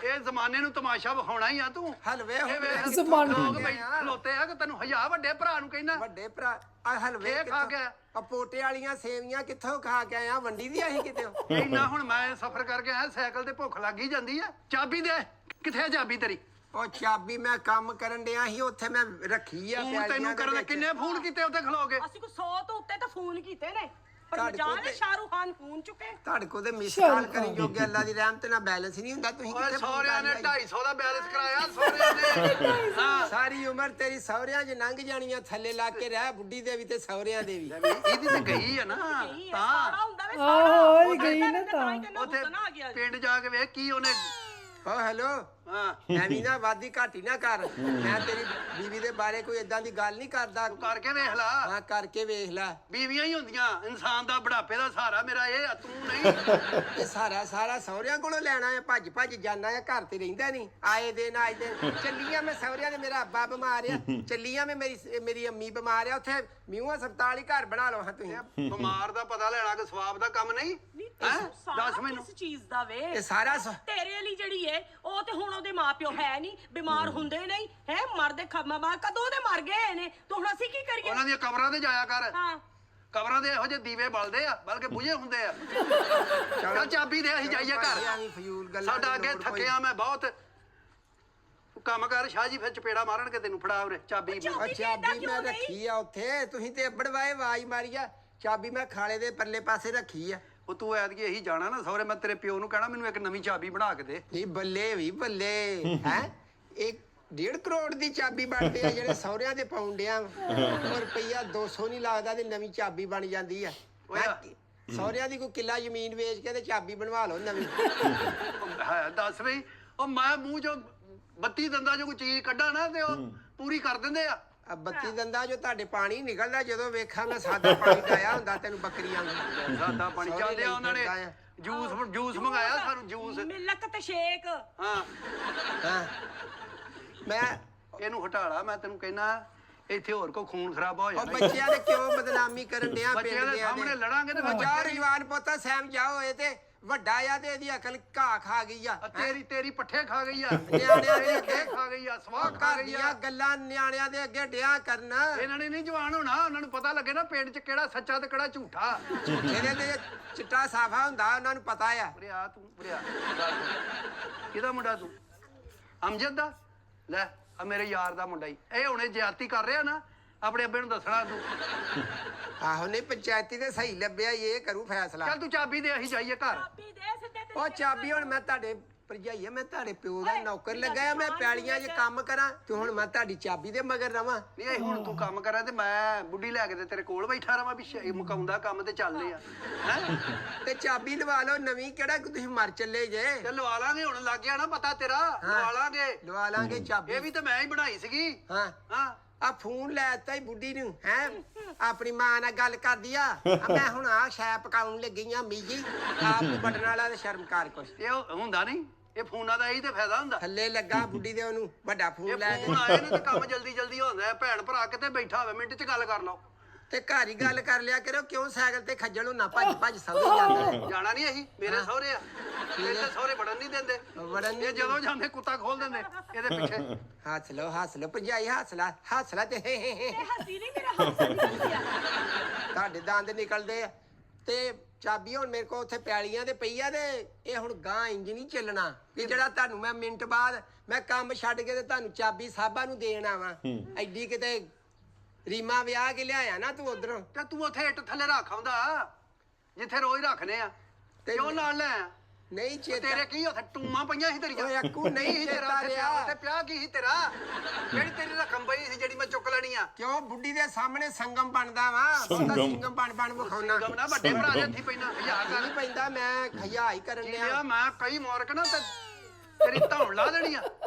Speaker 2: ਇਹ ਜ਼ਮਾਨੇ ਨੂੰ ਤਮਾਸ਼ਾ ਵਿਖਾਉਣਾ ਹੀ ਆ ਤੂੰ।
Speaker 1: ਹਲਵੇ
Speaker 2: ਇਹ ਵੇਖ,
Speaker 5: ਜ਼ਮਾਨੇ
Speaker 2: ਲੋਕ ਬਈ ਖਲੋਤੇ ਆ ਕਿ ਤੈਨੂੰ ਹਯਾ ਵੱਡੇ ਭਰਾ ਨੂੰ ਕਹਿਣਾ।
Speaker 1: ਵੱਡੇ ਭਰਾ ਆ ਹਲਵੇ
Speaker 2: ਇਹ ਖਾ ਗਿਆ।
Speaker 1: ਆ ਪੋਟੇ ਵਾਲੀਆਂ ਸੇਵੀਆਂ ਕਿੱਥੋਂ ਖਾ ਕੇ ਆਇਆ? ਵੰਡੀ ਦੀ ਆਹੀ ਕਿਤੇ।
Speaker 2: ਇੰਨਾ ਹੁਣ ਮੈਂ ਸਫ਼ਰ ਕਰਕੇ ਆਇਆ, ਸਾਈਕਲ ਤੇ ਭੁੱਖ ਲੱਗ ਹੀ ਜਾਂਦੀ ਆ। ਚਾਬੀ ਦੇ, ਕਿੱਥੇ ਆ ਚਾਬੀ ਤੇਰੀ?
Speaker 1: ਉਹ ਚਾਬੀ ਮੈਂ ਕੰਮ ਕਰਨ ਡਿਆ ਸੀ ਉੱਥੇ ਮੈਂ ਰੱਖੀ ਆ
Speaker 2: ਫੋਨ ਤੈਨੂੰ ਕਰਨ ਕਿੰਨੇ ਫੋਨ ਕੀਤੇ ਉੱਥੇ ਖਲੋ ਕੇ?
Speaker 3: ਅਸੀਂ ਕੋ 100 ਤੋਂ ਉੱਤੇ ਤਾਂ ਫੋਨ ਕੀਤੇ ਨੇ, ਪਰ
Speaker 1: ਤੁਹਾਡੇ ਕੋਲ
Speaker 3: ਜਾਨੇ ਸ਼ਾਹਰੁਖ ਖਾਨ ਫੋਨ ਚੁੱਕੇ।
Speaker 1: ਤੁਹਾਡੇ ਕੋਲ ਤੇ ਮਿਸ ਕਾਲ ਕਰੀ ਜੋਗੇ ਅੱਲਾ ਦੀ ਰਹਿਮਤ ਨਾਲ ਬੈਲੈਂਸ ਨਹੀਂ ਹੁੰਦਾ। ਤੁਸੀਂ
Speaker 2: ਓਏ
Speaker 1: ਕਿੱਥੇ
Speaker 2: ਸਹੁਰਿਆਂ ਨੇ
Speaker 1: ਫੋਨ
Speaker 2: 250 ਦਾ ਬੈਲੈਂਸ ਕਰਾਇਆ, ਸਹੁਰਿਆਂ ਨੇ। ਹਾਂ
Speaker 1: ਸਾਰੀ ਉਮਰ ਤੇਰੀ ਸਹੁਰਿਆਂ 'ਚ ਲੰਘ ਜਾਣੀਆਂ ਥੱਲੇ ਲਾ ਕੇ ਰਹਿ ਬੁੱਢੀ ਦੇ ਵੀ ਤੇ ਸਹੁਰਿਆਂ ਦੇ ਵੀ
Speaker 2: ਇਹਦੀ ਤੇ ਗਈ ਆ ਨਾ ਤਾਂ
Speaker 5: ਆਹੋ ਇਹ ਗਈ ਨਾ ਤਾਂ
Speaker 2: ਉੱਥੇ ਪਿੰਡ ਜਾ ਕੇ ਵੇਖ ਕੀ ਉਹਨੇ
Speaker 1: ਓ ਹੈਲੋ
Speaker 2: ਹਾਂ
Speaker 1: ਐਵੇਂ ਨਾ ਵਾਦੀ ਘਾਟੀ ਨਾ ਕਰ ਮੈਂ ਤੇਰੀ ਬੀਵੀ ਦੇ ਬਾਰੇ ਕੋਈ ਏਦਾਂ ਦੀ ਗੱਲ ਨਹੀਂ ਕਰਦਾ
Speaker 2: ਤੂੰ ਕਰਕੇ ਵੇਖ ਲਾ
Speaker 1: ਹਾਂ ਕਰਕੇ ਵੇਖ ਲੈ
Speaker 2: ਬੀਵੀਆਂ ਹੀ ਹੁੰਦੀਆਂ ਇਨਸਾਨ ਦਾ ਬੁਢਾਪੇ ਦਾ ਸਹਾਰਾ ਮੇਰਾ ਇਹ ਆ, ਤੂੰ ਨਹੀਂ
Speaker 1: ਇਹ ਸਾਰਾ ਸਹੁਰਿਆਂ ਕੋਲੋਂ ਲੈਣਾ ਹੈ ਭੱਜ ਜਾਣਾ ਹੈ ਘਰ ਤੇ ਰਹਿੰਦਾ ਨਹੀਂ ਆਏ ਦਿਨ ਚੱਲੀਆਂ ਮੈਂ ਸਹੁਰਿਆਂ ਦੇ ਮੇਰਾ ਅੱਬਾ ਬਿਮਾਰ ਆ ਚੱਲੀਆਂ ਮੈਂ ਮੇਰੀ ਅੰਮੀ ਬਿਮਾਰ ਆ ਉੱਥੇ ਮਿਊਂ ਹਸਪਤਾਲ ਹੀ ਘਰ ਬਣਾ ਲਓ ਹਾਂ ਤੁਸੀਂ
Speaker 2: ਬਿਮਾਰ ਦਾ ਪਤਾ ਲੈਣਾ ਕਿ ਸਵਾਬ ਦਾ ਕੰਮ ਨਹੀਂ ਹੈਂ? ਦੱਸ ਮੈਨੂੰ
Speaker 3: ਕਿਸ ਚੀਜ਼ ਦਾ ਵੇ
Speaker 1: ਇਹ ਸਾਰਾ
Speaker 3: ਤੇਰੇ ਲਈ ਜਿਹੜੀ ਏ ਉਹ ਤੇ ਹੁਣ ਉਹਦੇ ਮਾਪਿਓ ਹੈ ਨਹੀਂ ਬਿਮਾਰ ਹੁੰਦੇ ਨਹੀਂ ਹੈ ਮਰਦੇ ਖਮਾ ਕਦੋਂ ਦੇ ਮਰ ਗਏ ਨੇ ਤੂੰ ਹੁਣ ਅਸੀਂ ਕੀ ਕਰੀਏ
Speaker 2: ਉਹਨਾਂ ਦੀਆਂ ਕਬਰਾਂ ਤੇ ਜਾਇਆ ਕਰ
Speaker 3: ਹਾਂ
Speaker 2: ਕਬਰਾਂ ਦੇ ਇਹੋ ਜਿਹੇ ਦੀਵੇ ਬਲਦੇ ਆ ਬਲਕਿ ਬੁਝੇ ਹੁੰਦੇ ਆ ਚੱਲ ਚਾਬੀ ਦੇ ਅਸੀਂ ਜਾਈਏ ਘਰ
Speaker 1: ਐਵੇਂ ਫਜ਼ੂਲ ਗੱਲਾਂ
Speaker 2: ਸਾਡਾ
Speaker 1: ਦੀ
Speaker 2: ਅੱਗੇ
Speaker 1: ਲੋੜ ਕੋਈ।
Speaker 2: ਥੱਕਿਆ ਮੈਂ ਬਹੁਤ ਕੰਮ ਕਰ ਸ਼ਾਹ ਜੀ ਫਿਰ ਚਪੇੜਾ ਮਾਰਨਗੇ ਤੈਨੂੰ ਫੜਾ ਉਰੇ ਚਾਬੀ
Speaker 1: ਉਹ ਚਾਬੀ ਮੈਂ ਰੱਖੀ ਆ ਉੱਥੇ ਤੁਸੀਂ ਤੇ ਅੱਬੜਵਾਏ ਆਵਾਜ਼ ਮਾਰੀ ਆ ਚਾਬੀ ਮੈਂ ਖਾਲੇ ਦੇ ਪਰਲੇ ਪਾਸੇ ਰੱਖੀ ਆ
Speaker 2: ਉਹ ਤੂੰ ਐਤਕੀ ਇਹੀ ਜਾਣਾ ਨਾ ਸਹੁਰੇ ਮੈਂ ਤੇਰੇ ਪਿਓ ਨੂੰ ਕਹਿਣਾ ਮੈਨੂੰ ਇੱਕ ਨਵੀਂ ਚਾਬੀ ਬਣਾ ਕੇ ਦੇ
Speaker 1: ਨਹੀਂ ਬੱਲੇ ਵੀ ਬੱਲੇ ਹੈ 1.5 ਕਰੋੜ ਦੀ ਚਾਬੀ ਬਣਦੇ ਆ ਜਿਹੜੇ ਸਹੁਰਿਆਂ ਦੇ ਪਾਉਂਦਿਆਂ ਉਹ ਰੁਪਈਆ 200 ਨਹੀਂ ਲੱਗਦਾ ਤੇ ਨਵੀਂ ਚਾਬੀ ਬਣ ਜਾਂਦੀ ਆ ਸਹੁਰਿਆਂ ਦੀ ਕੋਈ ਕਿੱਲਾ ਜ਼ਮੀਨ ਵੇਚ ਕੇ ਤੇ ਚਾਬੀ ਬਣਵਾ ਲਓ ਨਵੀਂ
Speaker 2: ਹੈ ਦੱਸ ਬਈ ਉਹ ਮੈਂ ਮੂੰਹ ਚੋਂ 32 ਦੰਦਾਂ ਚੋਂ ਕੋਈ ਚੀਜ਼ ਕੱਢਾਂ ਨਾ ਤੇ ਉਹ ਪੂਰੀ ਕਰ ਦਿੰਦੇ ਆ
Speaker 1: ਆ 32 ਦੰਦਾਂ ਜੋ ਤੁਹਾਡੇ ਪਾਣੀ ਨਿਕਲਦਾ ਜਦੋਂ ਵੇਖਾਂ ਮੈਂ ਸਾਦਾ ਪਾਣੀ ਡਾਇਆ ਹੁੰਦਾ ਤੈਨੂੰ ਬੱਕਰੀਆਂ ਨੂੰ
Speaker 2: ਸਾਦਾ ਪਾਣੀ ਚੱਲਦੇ ਆ ਉਹਨਾਂ ਨੇ ਜੂਸ ਮੰਗਾਇਆ ਸਾਨੂੰ ਜੂਸ
Speaker 3: ਮਿਲਕ ਤੇ ਸ਼ੇਕ
Speaker 2: ਹਾਂ
Speaker 1: ਹਾਂ ਮੈਂ
Speaker 2: ਇਹਨੂੰ ਹਟਾ ਲਾ ਮੈਂ ਤੈਨੂੰ ਕਹਿਣਾ ਇੱਥੇ ਹੋਰ ਕੋ ਖੂਨ ਖਰਾਬ ਹੋ
Speaker 1: ਉਹ
Speaker 2: ਜਾਣਾ
Speaker 1: ਬੱਚਿਆਂ ਦੇ ਕਿਉਂ ਬਦਨਾਮੀ ਕਰਨ ਡਿਆ
Speaker 2: ਬੱਚਿਆਂ ਦੇ ਸਾਹਮਣੇ ਲੜਾਂਗੇ ਤੇ ਫਿਰ
Speaker 1: ਚਾਰ ਜਵਾਨ ਪੋਤਾ ਸਹਿਮ ਜਾਓ ਇਹ ਤੇ ਵੱਡਾ ਆ ਤੇ ਇਹਦੀ ਅਕਲ ਘਾਹ ਖਾ ਗਈ ਆ
Speaker 2: ਤੇਰੀ ਪੱਠੇ ਖਾ ਗਈ ਆ
Speaker 1: ਨਿਆਣਿਆਂ ਦੇ ਅੱਗੇ
Speaker 2: ਖਾ ਗਈ ਆ ਸਵਾਹ ਖਾ
Speaker 1: ਘਰ
Speaker 2: ਗਈ ਆ
Speaker 1: ਦੀਆਂ ਗੱਲਾਂ ਨਿਆਣਿਆਂ ਦੇ ਅੱਗੇ ਡਿਆ ਕਰਨਾ
Speaker 2: ਇਹਨਾਂ ਨੇ ਨਹੀਂ ਜਵਾਨ ਹੋਣਾ ਉਹਨਾਂ ਨੂੰ ਪਤਾ ਲੱਗੇ ਨਾ ਪਿੰਡ 'ਚ ਕਿਹੜਾ ਸੱਚਾ ਤੇ ਕਿਹੜਾ ਝੂਠਾ
Speaker 1: ਜਿਹਦੇ ਤੇ ਚਿੱਟਾ ਸਾਫਾ ਹੁੰਦਾ ਉਹਨਾਂ ਨੂੰ ਪਤਾ ਆ
Speaker 2: ਉਰਿਆ ਤੂੰ ਉਰਿਆ ਕਿਹਦਾ ਮੁੰਡਾ ਤੂੰ ਅਮਜਦ ਦਾ ਲੈ ਆ ਮੇਰੇ ਯਾਰ ਦਾ ਮੁੰਡਾ ਹੀ ਇਹ ਹੁਣੇ ਜ਼ਿਆਦਤੀ ਕਰ ਰਿਹਾ ਨਾ ਆਪਣੇ ਅੱਬੇ ਨੂੰ ਦੱਸਣਾ ਤੂੰ
Speaker 1: ਆਹੋ ਨਹੀਂ ਪੰਚਾਇਤੀ ਤੇ ਸਹੀ ਲੱਭਿਆ ਇਹ ਕਰੂ ਫੈਸਲਾ
Speaker 2: ਚੱਲ ਤੂੰ ਚਾਬੀ ਦੇ ਅਸੀਂ ਜਾਈਏ ਘਰ
Speaker 3: ਚਾਬੀ ਦੇ ਸਿੱਧੇ ਤੇ
Speaker 1: ਉਹ ਚਾਬੀ ਹੁਣ ਮੈਂ ਤੁਹਾਡੇ ਭਰਜਾਈਆ ਮੈਂ ਤੁਹਾਡੇ ਪਿਓ ਦਾ ਨੌਕਰ ਲੱਗਾ ਮੈਂ ਪੈਲੀਆਂ 'ਚ ਕੰਮ ਕਰਾਂ ਤੇ ਹੁਣ ਮੈਂ ਤੁਹਾਡੀ ਚਾਬੀ ਦੇ ਮਗਰ ਰਵਾਂ
Speaker 2: ਨਹੀਂ ਇਹ ਹੁਣ ਤੂੰ ਕੰਮ ਕਰਾਂ ਤੇ ਮੈਂ ਬੁੱਢੀ ਲੈ ਕੇ ਤੇ ਤੇਰੇ ਕੋਲ ਬੈਠਾ ਰਵਾਂ ਵੀ ਮੁਕਾਉਂਦਾ ਕੰਮ ਤੇ ਚੱਲਦੇ ਆ ਹੈ
Speaker 1: ਤੇ ਚਾਬੀ ਲਵਾ ਲਓ ਨਵੀਂ ਕਿਹੜਾ ਕਿ ਤੁਸੀਂ ਮਰ ਚੱਲੇ ਜੇ
Speaker 2: ਤੇ ਲਵਾ ਲਾਂਗੇ ਹੁਣ ਲੱਗ ਗਿਆ ਨਾ ਪਤਾ ਤੇਰਾ ਲਵਾ ਲਾਂਗੇ
Speaker 1: ਲਵਾ ਲਾਂਗੇ ਚਾਬੀ
Speaker 2: ਇਹ ਵੀ ਤਾਂ ਮੈਂ ਹੀ ਬਣਾਈ ਸੀਗੀ
Speaker 1: ਹਾਂ
Speaker 2: ਹਾਂ
Speaker 1: ਆ ਫੋਨ ਲੈ ਤਾ ਹੀ ਬੁੱਢੀ ਨੂੰ ਹੈ ਆਪਣੀ ਮਾਂ ਨਾਲ ਗੱਲ ਕਰਦੀ ਆ ਮੈਂ ਹੁਣ ਆ ਸ਼ੈ ਪਕਾਉਣ ਲੱਗੀ ਆ ਮੀਜੀ ਆਪ ਬਟਨ ਵਾਲਾ ਤੇ ਸ਼ਰਮ ਕਰ ਕੁਛ
Speaker 2: ਇਹ ਹੁੰਦਾ ਨਹੀਂ ਇਹ ਫੋਨਾਂ ਦਾ ਇਹੀ ਤੇ ਫਾਇਦਾ ਹੁੰਦਾ
Speaker 1: ਥੱਲੇ ਲੱਗਾ ਬੁੱਢੀ ਦੇ ਉਹਨੂੰ ਵੱਡਾ ਫੋਨ
Speaker 2: ਇਹ
Speaker 1: ਲੈ ਕੇ
Speaker 2: ਫੋਨ ਆਏ ਨੇ ਤੇ ਕੰਮ ਜਲਦੀ ਹੁੰਦਾ ਹੈ ਭੈਣ ਭਰਾ ਕਿਤੇ ਬੈਠਾ ਹੋਵੇ ਮਿੰਟ 'ਚ ਗੱਲ ਕਰ ਲਓ
Speaker 1: ਤੇ ਘਰ ਹੀ ਗੱਲ ਕਰ ਲਿਆ ਕਰੋ ਕਿਉਂ ਸਾਈਕਲ ਤੇ ਖੱਜਲ ਹੁੰਨਾ ਭੱਜ ਸੌਦੇ ਜਾਂਦਾ
Speaker 2: ਜਾਣਾ ਨਹੀਂ ਅਸੀਂ ਮੇਰੇ ਸਹੁਰੇ ਆ ਮੇਰੇ ਸਹੁਰੇ ਵੜਨ ਨਹੀਂ ਦਿੰਦੇ
Speaker 1: ਵੜਨ
Speaker 2: ਇਹ ਜਦੋਂ ਜਾਂਦੇ ਕੁੱਤਾ ਖੋਲ ਦਿੰਦੇ ਇਹਦੇ ਪਿੱਛੇ
Speaker 1: ਹੱਸ ਲੋ ਭਰਜਾਈ ਹੱਸ ਲਾ ਤੇ
Speaker 3: ਹੱਸੀ ਨਹੀਂ ਮੇਰਾ ਹੱਸੀ ਨਹੀਂ ਆ
Speaker 1: ਤੁਹਾਡੇ ਦੰਦ ਨਿਕਲਦੇ ਆ ਤੇ ਚਾਬੀ ਹੁਣ ਮੇਰੇ ਕੋਲ ਉੱਥੇ ਪੈਲੀਆਂ ਤੇ ਪਈ ਆ ਤੇ ਇਹ ਹੁਣ ਗਾਂ ਇੰਜ ਨਹੀਂ ਚੱਲਣਾ ਕਿ ਜਿਹੜਾ ਤੁਹਾਨੂੰ ਮੈਂ ਮਿੰਟ ਬਾਅਦ ਮੈਂ ਕੰਮ ਛੱਡ ਕੇ ਤੇ ਤੁਹਾਨੂੰ ਚਾਬੀ ਸਾਬਾ ਨੂੰ ਦੇਣ ਆਵਾਂ ਐਡੀ ਕਿਤੇ ਰੀਮਾ ਵਿਆਹ ਕੇ ਲਿਆਇਆ ਨਾ ਤੂੰ ਉਧਰੋਂ
Speaker 2: ਤੇ ਤੂੰ ਉੱਥੇ ਇੱਟ ਥੱਲੇ ਰੱਖ ਆਉਂਦਾ ਜਿੱਥੇ ਰੋਜ਼ ਰੱਖਨੇ ਆ
Speaker 1: ਤੇ
Speaker 2: ਕਿਉਂ ਨਾਲ ਲੈ ਆਇਆ?
Speaker 1: ਨਹੀਂ ਚੇਤਾ
Speaker 2: ਤੇਰੇ ਕੀ ਉੱਥੇ ਟੂਮਾਂ ਪਈਆਂ ਸੀ ਤੇਰੀਆਂ
Speaker 1: ਓਏ ਅੱਕੂ ਨਹੀਂ
Speaker 2: ਕੀ ਤੇਰਾ
Speaker 1: ਚੇਤਾ
Speaker 2: ਉੱਥੇ
Speaker 1: ਰਿਹਾ।
Speaker 2: ਪਿਆ? ਉੱਥੇ ਪਿਆ ਕੀ ਸੀ ਤੇਰਾ ਜਿਹੜੀ ਤੇਰੀ ਰਕਮ ਪਈ ਸੀ ਜਿਹੜੀ ਮੈਂ ਚੁੱਕ ਲੈਣੀ ਆ
Speaker 1: ਕਿਉਂ ਬੁੱਢੀ ਦੇ ਸਾਹਮਣੇ ਸੰਗਮ ਬਣਦਾ ਵਾ ਉਹਦਾ ਸਿੰਗਮ ਬਣ ਵਿਖਾਉਣਾ
Speaker 2: ਗਮ ਨਾ ਵੱਡੇ ਭਰਾ ਦੇ ਹੱਥੀ ਪੈਣਾ ਹਜ਼ਾਰ
Speaker 1: ਨਹੀਂ ਪੈਂਦਾ ਮੈਂ ਖਿਆ ਹੀ ਕਰਨ
Speaker 2: ਲਿਆ
Speaker 1: ਲਿਆ
Speaker 2: ਮੈਂ ਕਈ ਮੋਰਕ ਨਾ ਤੇ ਤੇਰੀ ਧੌਣ ਲਾ ਦੇਣੀ ਆ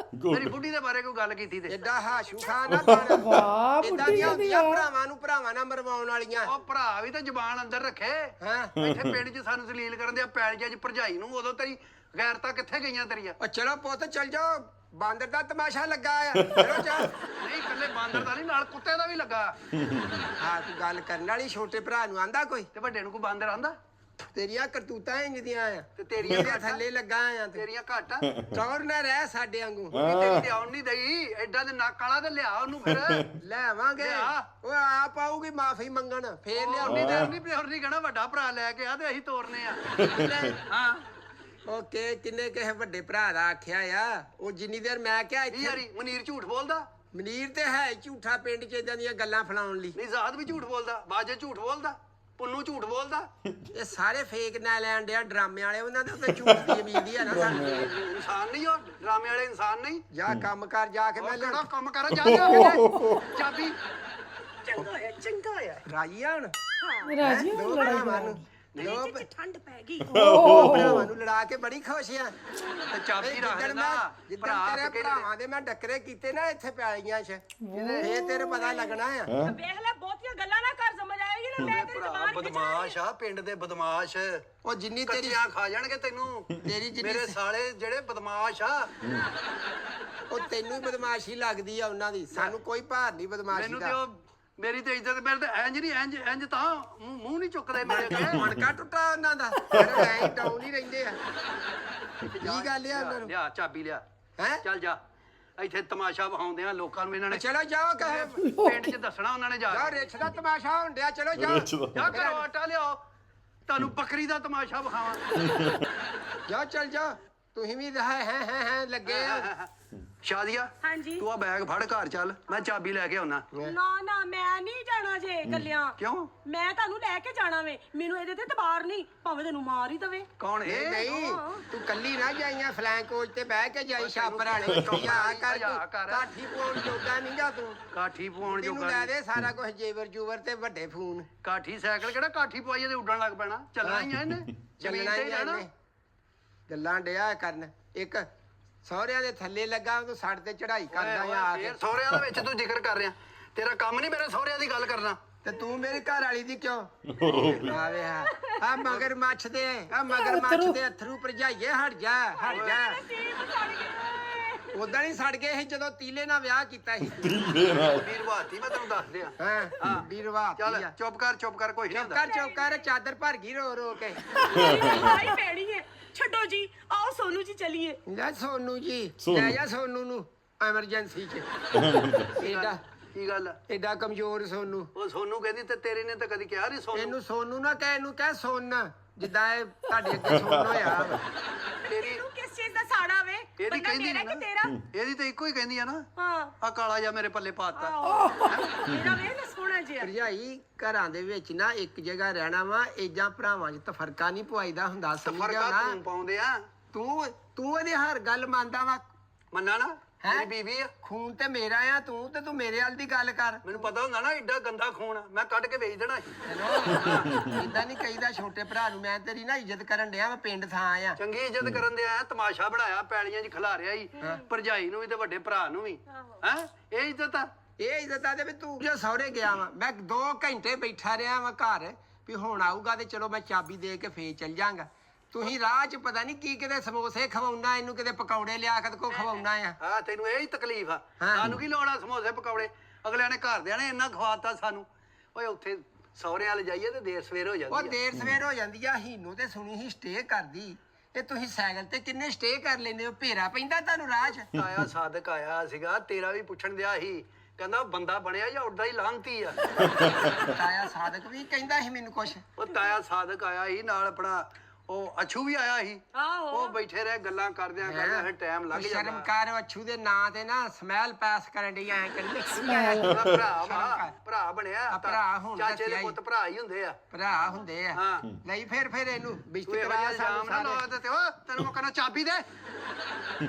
Speaker 2: ਮੇਰੀ ਬੁੱਢੀ ਦੇ ਬਾਰੇ ਕੋਈ ਗੱਲ ਕੀਤੀ ਤੇ
Speaker 1: ਐਡਾ ਹਾਸ਼ੂ ਖਾ ਨਾ ਬਣ
Speaker 5: ਵਾਹ
Speaker 1: ਇਦਾਂ
Speaker 5: ਬੁੱਢੀ
Speaker 1: ਦੀਆਂ
Speaker 5: ਦੀ
Speaker 1: ਹੁੰਦੀਆਂ ਭਰਾਵਾਂ ਨੂੰ ਭਰਾਵਾਂ ਨਾਲ ਮਰਵਾਉਣ ਵਾਲੀਆਂ
Speaker 2: ਉਹ ਭਰਾ ਵੀ ਤਾਂ ਜ਼ੁਬਾਨ ਅੰਦਰ ਰੱਖੇ
Speaker 1: ਹਾਂ
Speaker 2: ਇੱਥੇ ਪਿੰਡ 'ਚ ਸਾਨੂੰ ਜ਼ਲੀਲ ਕਰਨ ਦੇ ਪੈਲੀਆਂ 'ਚ ਭਰਜਾਈ ਨੂੰ ਉਦੋਂ ਤੇਰੀ ਗੈਰਤਾ ਕਿੱਥੇ ਗਈਆਂ ਤੇਰੀਆਂ
Speaker 1: ਉਹ ਚਲੋ ਪੁੱਤ ਚੱਲ ਜਾਓ ਬਾਂਦਰ ਦਾ ਤਮਾਸ਼ਾ ਲੱਗਾ ਆ ਚਲੋ ਚੱਲ
Speaker 2: ਨਹੀਂ ਇਕੱਲੇ ਬਾਂਦਰ ਦਾ ਨਹੀਂ ਨਾਲ ਕੁੱਤੇ ਦਾ ਵੀ ਲੱਗਾ
Speaker 1: ਹਾਂ ਤੂੰ ਗੱਲ ਕਰਨ ਵਾਲੀ ਛੋਟੇ ਭਰਾ ਨੂੰ ਆਂਦਾ ਕੋਈ
Speaker 2: ਤੇ ਵੱਡੇ ਨੂੰ ਕੋਈ ਬਾਂਦਰ ਆਂਦਾ
Speaker 1: ਤੇਰੀਆਂ ਕਰਤੂਤਾਂ ਇੰਜ ਦੀਆਂ ਆ
Speaker 2: ਤੇ ਤੇਰੀਆਂ
Speaker 1: ਇਹਦੇ
Speaker 2: ਘੱਟ ਆ।
Speaker 1: ਥੱਲੇ ਲੱਗਾ ਆ ਤੂੰ
Speaker 2: ਤੇਰੀਆਂ ਘੱਟ ਆ
Speaker 1: ਚੌਰ ਨਾ ਰਹਿ ਸਾਡੇ ਵਾਂਗੂ
Speaker 2: ਨਹੀਂ ਤੇਰੀ ਤੇ ਆਉਣ ਨਹੀਂ ਦਈ ਐਡਾ ਦੇ ਨੱਕ ਵਾਲਾ ਤੇ ਲਿਆ ਉਹਨੂੰ ਫਿਰ
Speaker 1: ਲੈ ਆਵਾਂਗੇ
Speaker 2: ਲਿਆ।
Speaker 1: ਉਹ ਆਪ ਆਊਗੀ ਮਾਫੀ ਮੰਗਣ ਫੇਰ
Speaker 2: ਲਿਆਉਣੀ
Speaker 1: ਲਿਆਉਣੀ
Speaker 2: ਤੇ ਨਹੀਂ ਪਿਓਰ ਨਹੀਂ ਕਹਿਣਾ ਵੱਡਾ ਭਰਾ ਲੈ ਕੇ ਆ ਤੇ ਅਸੀਂ ਤੋਰਨੇ ਆ
Speaker 1: ਲੈ
Speaker 2: ਹਾਂ
Speaker 1: ਓਕੇ ਕਿੰਨੇ ਕਿਸੇ ਵੱਡੇ ਭਰਾ ਦਾ ਆਖਿਆ ਆ ਉਹ ਜਿੰਨੀ ਦੇਰ ਮੈਂ ਕਿਹਾ
Speaker 2: ਇਹ
Speaker 1: ਇੱਥੇ
Speaker 2: ਯਾਰੀ ਮਨੀਰ ਝੂਠ ਬੋਲਦਾ
Speaker 1: ਮਨੀਰ ਤੇ ਹੈ ਹੀ ਝੂਠਾ ਪਿੰਡ 'ਚ ਇਦਾਂ ਦੀਆਂ ਗੱਲਾਂ ਫਲਾਉਣ ਲਈ
Speaker 2: ਨਹੀਂ ਜ਼ਾਦ ਵੀ ਝੂਠ ਬੋਲਦਾ ਬਾਜੇ ਝੂਠ ਬੋਲਦਾ ਪੁੰਨੂ ਝੂਠ ਬੋਲਦਾ
Speaker 1: ਇਹ ਸਾਰੇ ਫੇਕ ਨਾ ਲੈਣ ਡਿਆ ਡਰਾਮੇ ਵਾਲੇ ਉਹਨਾਂ ਦੇ ਉੱਤੇ ਝੂਠ ਦੀ ਉਮੀਦ ਹੀ ਆ ਨਾ ਸਾਨੂੰ
Speaker 2: ਇਨਸਾਨ ਨਹੀਂ ਉਹ ਡਰਾਮੇ ਵਾਲੇ ਇਨਸਾਨ ਨਹੀਂ
Speaker 1: ਜਾ ਕੰਮ ਕਰ ਜਾ ਕੇ ਮੈਂ
Speaker 2: ਕਿਹੜਾ ਕੰਮ ਕਰ ਜਾ ਚਾਬੀ
Speaker 3: ਚੰਗਾ ਹੋਇਆ
Speaker 1: ਰਾਜੀ ਆਣ
Speaker 5: ਰਾਜੀ
Speaker 1: ਦੋ ਭਰਾਵਾਂ ਨੂੰ ਦੋ
Speaker 3: ਤੇ ਠੰਡ ਪੈ ਗਈ
Speaker 1: ਭਰਾਵਾਂ ਨੂੰ ਲੜਾ ਕੇ ਬੜੀ ਖੁਸ਼ ਆ
Speaker 2: ਤੇ ਚਾਬੀ ਰੱਖ
Speaker 1: ਜਿੱਦਣ
Speaker 2: ਦਿੰਦਾ
Speaker 1: ਜਿੱਦਣ ਤੇਰੇ ਭਰਾਵਾਂ ਦੇ ਮੈਂ ਡੱਕਰੇ ਕੀਤੇ ਨਾ ਇੱਥੇ ਪੈਲੀਆਂ 'ਚ ਇਹ ਤੇਰੇ ਪਤਾ ਲੱਗਣਾ ਆ
Speaker 3: ਵੇਖ ਲੈ ਬਹੁਤੀਆਂ ਗੱਲਾਂ ਨਾ ਕਰ ਸਮਝ ਆਏਗੀ ਨਾ ਮੈਂ ਤੇਰੀ
Speaker 2: ਭਰਾ
Speaker 3: ਜ਼ਬਾਨ
Speaker 2: ਬਦਮਾਸ਼ ਆ ਪਿੰਡ ਦੇ ਬਦਮਾਸ਼
Speaker 1: ਉਹ ਜਿੰਨੀ ਤੇਰੀ
Speaker 2: ਕੱਚੀਆਂ ਖਾ ਜਾਣਗੇ ਤੈਨੂੰ
Speaker 1: ਤੇਰੀ ਜਿੰਨੀ
Speaker 2: ਮੇਰੇ ਸਾਲੇ ਜਿਹੜੇ ਬਦਮਾਸ਼ ਆ
Speaker 1: ਉਹ ਤੈਨੂੰ ਹੀ ਬਦਮਾਸ਼ੀ ਲੱਗਦੀ ਆ ਉਹਨਾਂ ਦੀ ਸਾਨੂੰ ਕੋਈ ਭਾਰ ਨਹੀਂ ਬਦਮਾਸ਼ੀ
Speaker 2: ਮੈਨੂੰ ਤੇ
Speaker 1: ਦਾ
Speaker 2: ਉਹ ਮੇਰੀ ਤੇ ਇੱਜ਼ਤ ਮੇਰੇ ਤੇ ਇੰਜ ਨਹੀਂ ਇੰਜ ਤਾਂ ਮੂੰਹ ਨਹੀਂ ਚੁੱਕਦੇ ਮੇਰੇ ਅੱਗੇ
Speaker 1: ਮਣਕਾ ਟੁੱਟਾ ਉਹਨਾਂ ਦਾ ਐ ਡਾਊਨ ਹੀ ਰਹਿੰਦੇ ਆ ਕੀ ਗੱਲ ਆ ਉਹਨਾਂ ਨੂੰ
Speaker 2: ਲਿਆ ਚਾਬੀ ਲਿਆ
Speaker 1: ਹੈ
Speaker 2: ਚੱਲ ਜਾ ਇੱਥੇ ਤਮਾਸ਼ਾ ਵਿਖਾਉਂਦੇ ਆ ਲੋਕਾਂ ਨੂੰ ਇਹਨਾਂ ਨੇ
Speaker 1: ਚਲੋ ਜਾਓ ਕਹੇ
Speaker 2: ਪਿੰਡ 'ਚ ਦੱਸਣਾ ਉਹਨਾਂ ਨੇ ਜਾ
Speaker 1: ਜਾਓ
Speaker 2: ਕੇ
Speaker 1: ਰਿੱਛ ਦਾ ਤਮਾਸ਼ਾ ਹੋਣ ਡਿਆ ਚਲੋ ਜਾਓ
Speaker 2: ਜਾ ਕਰੋ ਆਟਾ ਲਿਆਓ ਤੁਹਾਨੂੰ ਬੱਕਰੀ ਦਾ ਤਮਾਸ਼ਾ ਵਿਖਾਵਾਂ
Speaker 1: ਜਾਓ ਚੱਲ ਜਾਓ ਤੁਸੀਂ ਵੀ ਹੈ ਲੱਗੇ ਆ
Speaker 2: ਸ਼ਾਦੀਆ
Speaker 3: ਹਾਂਜੀ
Speaker 2: ਤੂੰ ਆ ਬੈਗ ਫੜ ਘਰ ਚੱਲ ਮੈਂ ਚਾਬੀ ਲੈ ਕੇ ਆਉਣਾ
Speaker 3: ਨਾ ਨਾ ਮੈਂ ਨਹੀਂ ਜਾਣਾ ਜੇ ਗੱਲਿਆਂ
Speaker 2: ਕਿਉਂ
Speaker 3: ਮੈਂ ਤੁਹਾਨੂੰ ਲੈ ਕੇ ਜਾਣਾ ਵੇ ਮੈਨੂੰ ਇਹਦੇ ਤੇ ਤਬਾਰ ਨਹੀਂ ਭਾਵੇਂ ਤੈਨੂੰ ਮਾਰ ਹੀ ਦਵੇ
Speaker 2: ਕੌਣ
Speaker 1: ਨਹੀਂ
Speaker 2: ਇਹ
Speaker 1: ਨਹੀਂ ਤੂੰ ਕੱਲੀ ਨਾ ਜਾਈਆਂ ਫਲੈਂਕ ਕੋਚ ਤੇ ਬਹਿ ਕੇ ਜਾਈ ਛਾਪਰ ਵਾਲੇ ਜਾ ਕਰ ਕਾਠੀ ਪੋਣ ਜੋਗਾ ਨਹੀਂ ਜਾ ਤੂੰ
Speaker 2: ਕਾਠੀ ਪਵਾਉਣ
Speaker 1: ਤੈਨੂੰ
Speaker 2: ਜੋਗਾ
Speaker 1: ਲੈ ਦੇ ਸਾਰਾ ਕੁਝ ਜੇਵਰ ਜੂਵਰ ਤੇ ਵੱਡੇ ਫੋਨ
Speaker 2: ਕਾਠੀ ਸਾਈਕਲ ਕਿਹੜਾ ਕਾਠੀ ਪਵਾਈਏ ਤੇ ਉੱਡਣ ਲੱਗ ਪੈਣਾ ਚੱਲਣਾ ਹੀ ਆ ਇਹਨੇ ਜ਼ਮੀਨ
Speaker 1: ਚੱਲਣਾ
Speaker 2: ਤੇ
Speaker 1: ਹੀ
Speaker 2: ਹੀ ਰਹਿਣਾ
Speaker 1: ਇਹਨੇ ਗੱਲਾਂ ਡਿਆ ਕਰਨ ਇੱਕ ਸਹੁਰਿਆਂ ਦੇ ਥੱਲੇ ਲੱਗਾ ਤੂੰ ਸਾਡੇ ਤੇ ਚੜਾਈ ਕਰਦਾ ਆ ਕੇ
Speaker 2: ਫੇਰ ਸਹੁਰਿਆਂ ਦੇ ਵਿੱਚ ਤੂੰ ਜ਼ਿਕਰ ਕਰ ਰਿਹਾ ਤੇਰਾ ਕੰਮ ਨਹੀਂ ਮੇਰੇ ਸਹੁਰਿਆਂ ਦੀ ਗੱਲ ਕਰਨਾ
Speaker 1: ਤੇ ਤੂੰ ਮੇਰੀ ਘਰ ਵਾਲੀ ਦੀ ਕਿਉਂ ਆਵੇ ਆ ਮਗਰ ਮੱਛ ਦੇ ਦੇ ਅਥਰੂ ਭਰਜਾਈਏ ਹਟ ਜਾ ਉਦਾਂ ਨਹੀਂ ਸੜ ਗਏ ਸੀ ਜਦੋਂ ਤੀਲੇ ਨਾਲ ਵਿਆਹ ਕੀਤਾ ਸੀ
Speaker 2: ਵੀਰ ਬਾਤੀ ਮੈਂ ਤੈਨੂੰ ਦੱਸ ਦਿਆਂ
Speaker 1: ਹਾਂ ਵੀਰਵਾ
Speaker 2: ਚੱਲ ਚੁੱਪ ਕਰ ਕੋਈ ਨਹੀਂ ਹੁੰਦਾ
Speaker 1: ਚੁੱਪ ਕਰ ਚਾਦਰ ਭਰ ਗਈ ਰੋ ਕੇ
Speaker 3: ਲੜਾਈ ਪੈਣੀ ਹੈ ਛੱਡੋ ਜੀ ਆਓ ਸੋਨੂ ਜੀ ਚਲੀਏ
Speaker 1: ਲੈ ਸੋਨੂ ਜੀ ਲੈ ਜਾ ਸੋਨੂ ਨੂੰ ਐਮਰਜੈਂਸੀ 'ਚ ਏਡਾ
Speaker 2: ਕੀ ਗੱਲ ਆ?
Speaker 1: ਏਡਾ ਕਮਜ਼ੋਰ ਸੋਨੂ
Speaker 2: ਉਹ ਸੋਨੂੰ ਕਹਿੰਦੀ ਤੇ ਤੇਰੇ ਨੇ ਤਾਂ ਕਦੀ ਕਿਹਾ ਨਹੀਂ ਸੋਨੂੰ
Speaker 1: ਇਹਨੂੰ ਸੋਨੂ ਨਾ ਕਹਿ ਇਹਨੂੰ ਕਹਿ ਸੁਣ ਜਿੱਦਾਂ ਇਹ ਤੁਹਾਡੇ ਅੱਗੇ ਸੁਣ ਹੋਇਆ
Speaker 2: ਤੇਰੀ
Speaker 3: ਤੈਨੂੰ ਕਿਸ ਚੀਜ਼ ਦਾ ਸਾੜਾ ਵੇ
Speaker 2: ਇਹਦੀ
Speaker 3: ਬੰਦਾ
Speaker 2: ਕਹਿੰਦੀ
Speaker 3: ਮੇਰਾ
Speaker 2: ਨਾ
Speaker 3: ਕਿ ਤੇਰਾ
Speaker 2: ਇਹਦੀ ਤਾਂ ਇੱਕੋ ਹੀ ਕਹਿੰਦੀ ਆ ਨਾ
Speaker 3: ਹਾਂ
Speaker 2: ਆ ਕਾਲਾ ਜਿਹਾ ਮੇਰੇ ਪੱਲੇ ਪਾਤਾ
Speaker 3: ਮੇਰਾ ਵੇ ਨਾ ਸੋਹਣਾ ਜਿਹਾ
Speaker 1: ਭਰਜਾਈ ਘਰਾਂ ਦੇ ਵਿੱਚ ਨਾ ਇੱਕ ਜਗ੍ਹਾ ਰਹਿਣਾ ਵਾ ਏਜਾਂ ਭਰਾਵਾਂ 'ਚ ਤਫਰਕਾ ਨਹੀਂ ਪਵਾਈਦਾ ਹੁੰਦਾ ਸਮਝਿਆ
Speaker 2: ਫਰਕਾ
Speaker 1: ਨਾ
Speaker 2: ਤੂੰ ਪਾਉਂਦੇ ਆ
Speaker 1: ਤੂੰ ਇਹਦੀ ਹਰ ਗੱਲ ਮੰਨਦਾ ਵਾ
Speaker 2: ਮੰਨਾ ਨਾ
Speaker 1: ਹੈਂ?
Speaker 2: ਮੇਰੀ ਬੀਵੀ ਆ
Speaker 1: ਖੂਨ ਤੇ ਮੇਰਾ ਆ ਤੂੰ ਮੇਰੇ ਵੱਲ ਦੀ ਗੱਲ ਕਰ
Speaker 2: ਮੈਨੂੰ ਪਤਾ ਹੁੰਦਾ ਨਾ ਏਡਾ ਗੰਦਾ ਖੂਨ ਆ, ਮੈਂ ਕੱਢ ਕੇ ਵੇਚ ਦੇਣਾ ਸੀ
Speaker 1: ਇਦਾਂ ਨਹੀਂ ਕਹੀਦਾ ਛੋਟੇ ਭਰਾ ਨੂੰ ਮੈਂ ਤੇਰੀ ਨਾ ਇੱਜ਼ਤ ਕਰਨ ਡਿਆ ਮੈਂ ਪਿੰਡ ਥਾਂ ਆ
Speaker 2: ਚੰਗੀ ਇੱਜ਼ਤ ਕਰਨ ਦੇ ਆਇਆ ਤਮਾਸ਼ਾ ਬਣਾਇਆ ਪੈਲੀਆਂ 'ਚ ਖਿਲਾਰਿਆ ਹੀ ਭਰਜਾਈ ਨੂੰ ਵੀ ਤੇ ਵੱਡੇ ਭਰਾ ਨੂੰ ਵੀ ਹੈ ਇਹ ਇੱਜ਼ਤ ਆ
Speaker 1: ਇਹ ਇੱਜ਼ਤ ਆ ਤੇ ਵੀ ਤੂੰ ਜੋ ਸਹੁਰੇ ਗਿਆ ਵਾ ਮੈਂ 2 ਘੰਟੇ ਬੈਠਾ ਰਿਹਾ ਵਾਂ ਘਰ ਵੀ ਹੁਣ ਆਊਗਾ ਤੇ ਚਲੋ ਮੈਂ ਚਾਬੀ ਦੇ ਕੇ ਫੇਰ ਚੱਲ ਜਾਾਂਗਾ ਤੁਸੀਂ ਰਾਹ 'ਚ ਪਤਾ ਨਹੀਂ ਕੀ ਕਿਤੇ ਸਮੋਸੇ ਖਵਾਉਣਾ ਇਹਨੂੰ ਕਿਤੇ ਪਕੌੜੇ ਲਿਆ ਕੇ ਕੋ ਖਵਾਉਣਾ ਆ
Speaker 2: ਹਾਂ ਤੈਨੂੰ ਇਹ ਹੀ ਤਕਲੀਫ ਆ ਸਾਨੂੰ ਕੀ ਲੋੜ ਆ ਸਮੋਸੇ ਪਕੌੜੇ ਅਗਲਿਆਂ ਨੇ ਘਰਦਿਆਂ ਨੇ ਇੰਨਾ ਖਵਾਤਾ ਸਾਨੂੰ ਓਏ ਉੱਥੇ ਸਹੁਰਿਆਂ ਵੱਲ ਜਾਈਏ ਤੇ ਦੇਰ ਸਵੇਰ ਹੋ
Speaker 1: ਉਹ
Speaker 2: ਜਾਂਦੀ ਆ
Speaker 1: ਦੇਰ ਸਵੇਰ ਹੋ ਜਾਂਦੀ ਆ ਹੀਨੂ ਤੇ ਸੁਣੀ ਹੀ ਸਟੇ ਕਰਦੀ ਇਹ ਤੁਸੀਂ ਸਾਈਕਲ ਤੇ ਕਿੰਨੇ ਸਟੇ ਕਰ ਲੈਂਦੇ ਹੋ ਭੇਰਾ ਪੈਂਦਾ ਤੁਹਾਨੂੰ ਰਾਹ 'ਚ
Speaker 2: ਤਾਇਆ ਸਾਦਕ ਆਇਆ ਸੀਗਾ ਤੇਰਾ ਵੀ ਪੁੱਛਣ ਦਿਆ ਸੀ ਕਹਿੰਦਾ ਬੰਦਾ ਬਣਿਆ ਜਾਂ ਉੱਡਾ ਹੀ ਲਾਂਘਤੀ ਆ
Speaker 1: ਤਾਇਆ ਸਾਦਕ ਵੀ ਕਹਿੰਦਾ ਸੀ ਮੈਨੂੰ ਕੁਛ
Speaker 2: ਉਹ ਤਾਇਆ ਸਾਦਕ ਆਇਆ ਸੀ ਨਾਲ ਆਪਣਾ ਉਹ ਅਛੂ ਵੀ ਆਇਆ ਸੀ
Speaker 3: ਆਹੋ
Speaker 2: ਉਹ ਬੈਠੇ ਰਹੇ ਗੱਲਾਂ ਕਰਦਿਆਂ ਫਿਰ ਟਾਈਮ ਲੰਘ ਜਾਂਦਾ
Speaker 1: ਸ਼ਰਮਕਾਰ ਅੱਛੂ ਦੇ ਨਾਂ ਤੇ ਨਾ ਸਮੈਲ ਪਾਸ ਕਰਨ ਡਈ ਐ ਕਹਿੰਦੇ
Speaker 2: ਉਹਦਾ ਭਰਾ ਬਣਿਆ
Speaker 1: ਭਰਾ ਹੁਣ
Speaker 2: ਚਾਚੇ
Speaker 1: ਦੱਸਿਆ
Speaker 2: ਦੇ
Speaker 1: ਈ।
Speaker 2: ਪੁੱਤ ਭਰਾ ਹੀ ਹੁੰਦੇ ਆ
Speaker 1: ਭਰਾ ਹੁੰਦੇ ਆ
Speaker 2: ਹਾਂ
Speaker 1: ਨਹੀਂ ਫਿਰ ਇਹਨੂੰ ਬਿਸ਼ਤ
Speaker 2: ਤੂੰ ਇਹ
Speaker 1: ਕਰਾ
Speaker 2: ਵਜ੍ਹਾ
Speaker 1: ਸਾਨੂੰ
Speaker 2: ਜਾਮ ਨਾ
Speaker 1: ਸਾਰੇ
Speaker 2: ਲਾ ਤੇ ਉਹ ਤੈਨੂੰ ਮੈਂ ਕਹਿੰਦਾ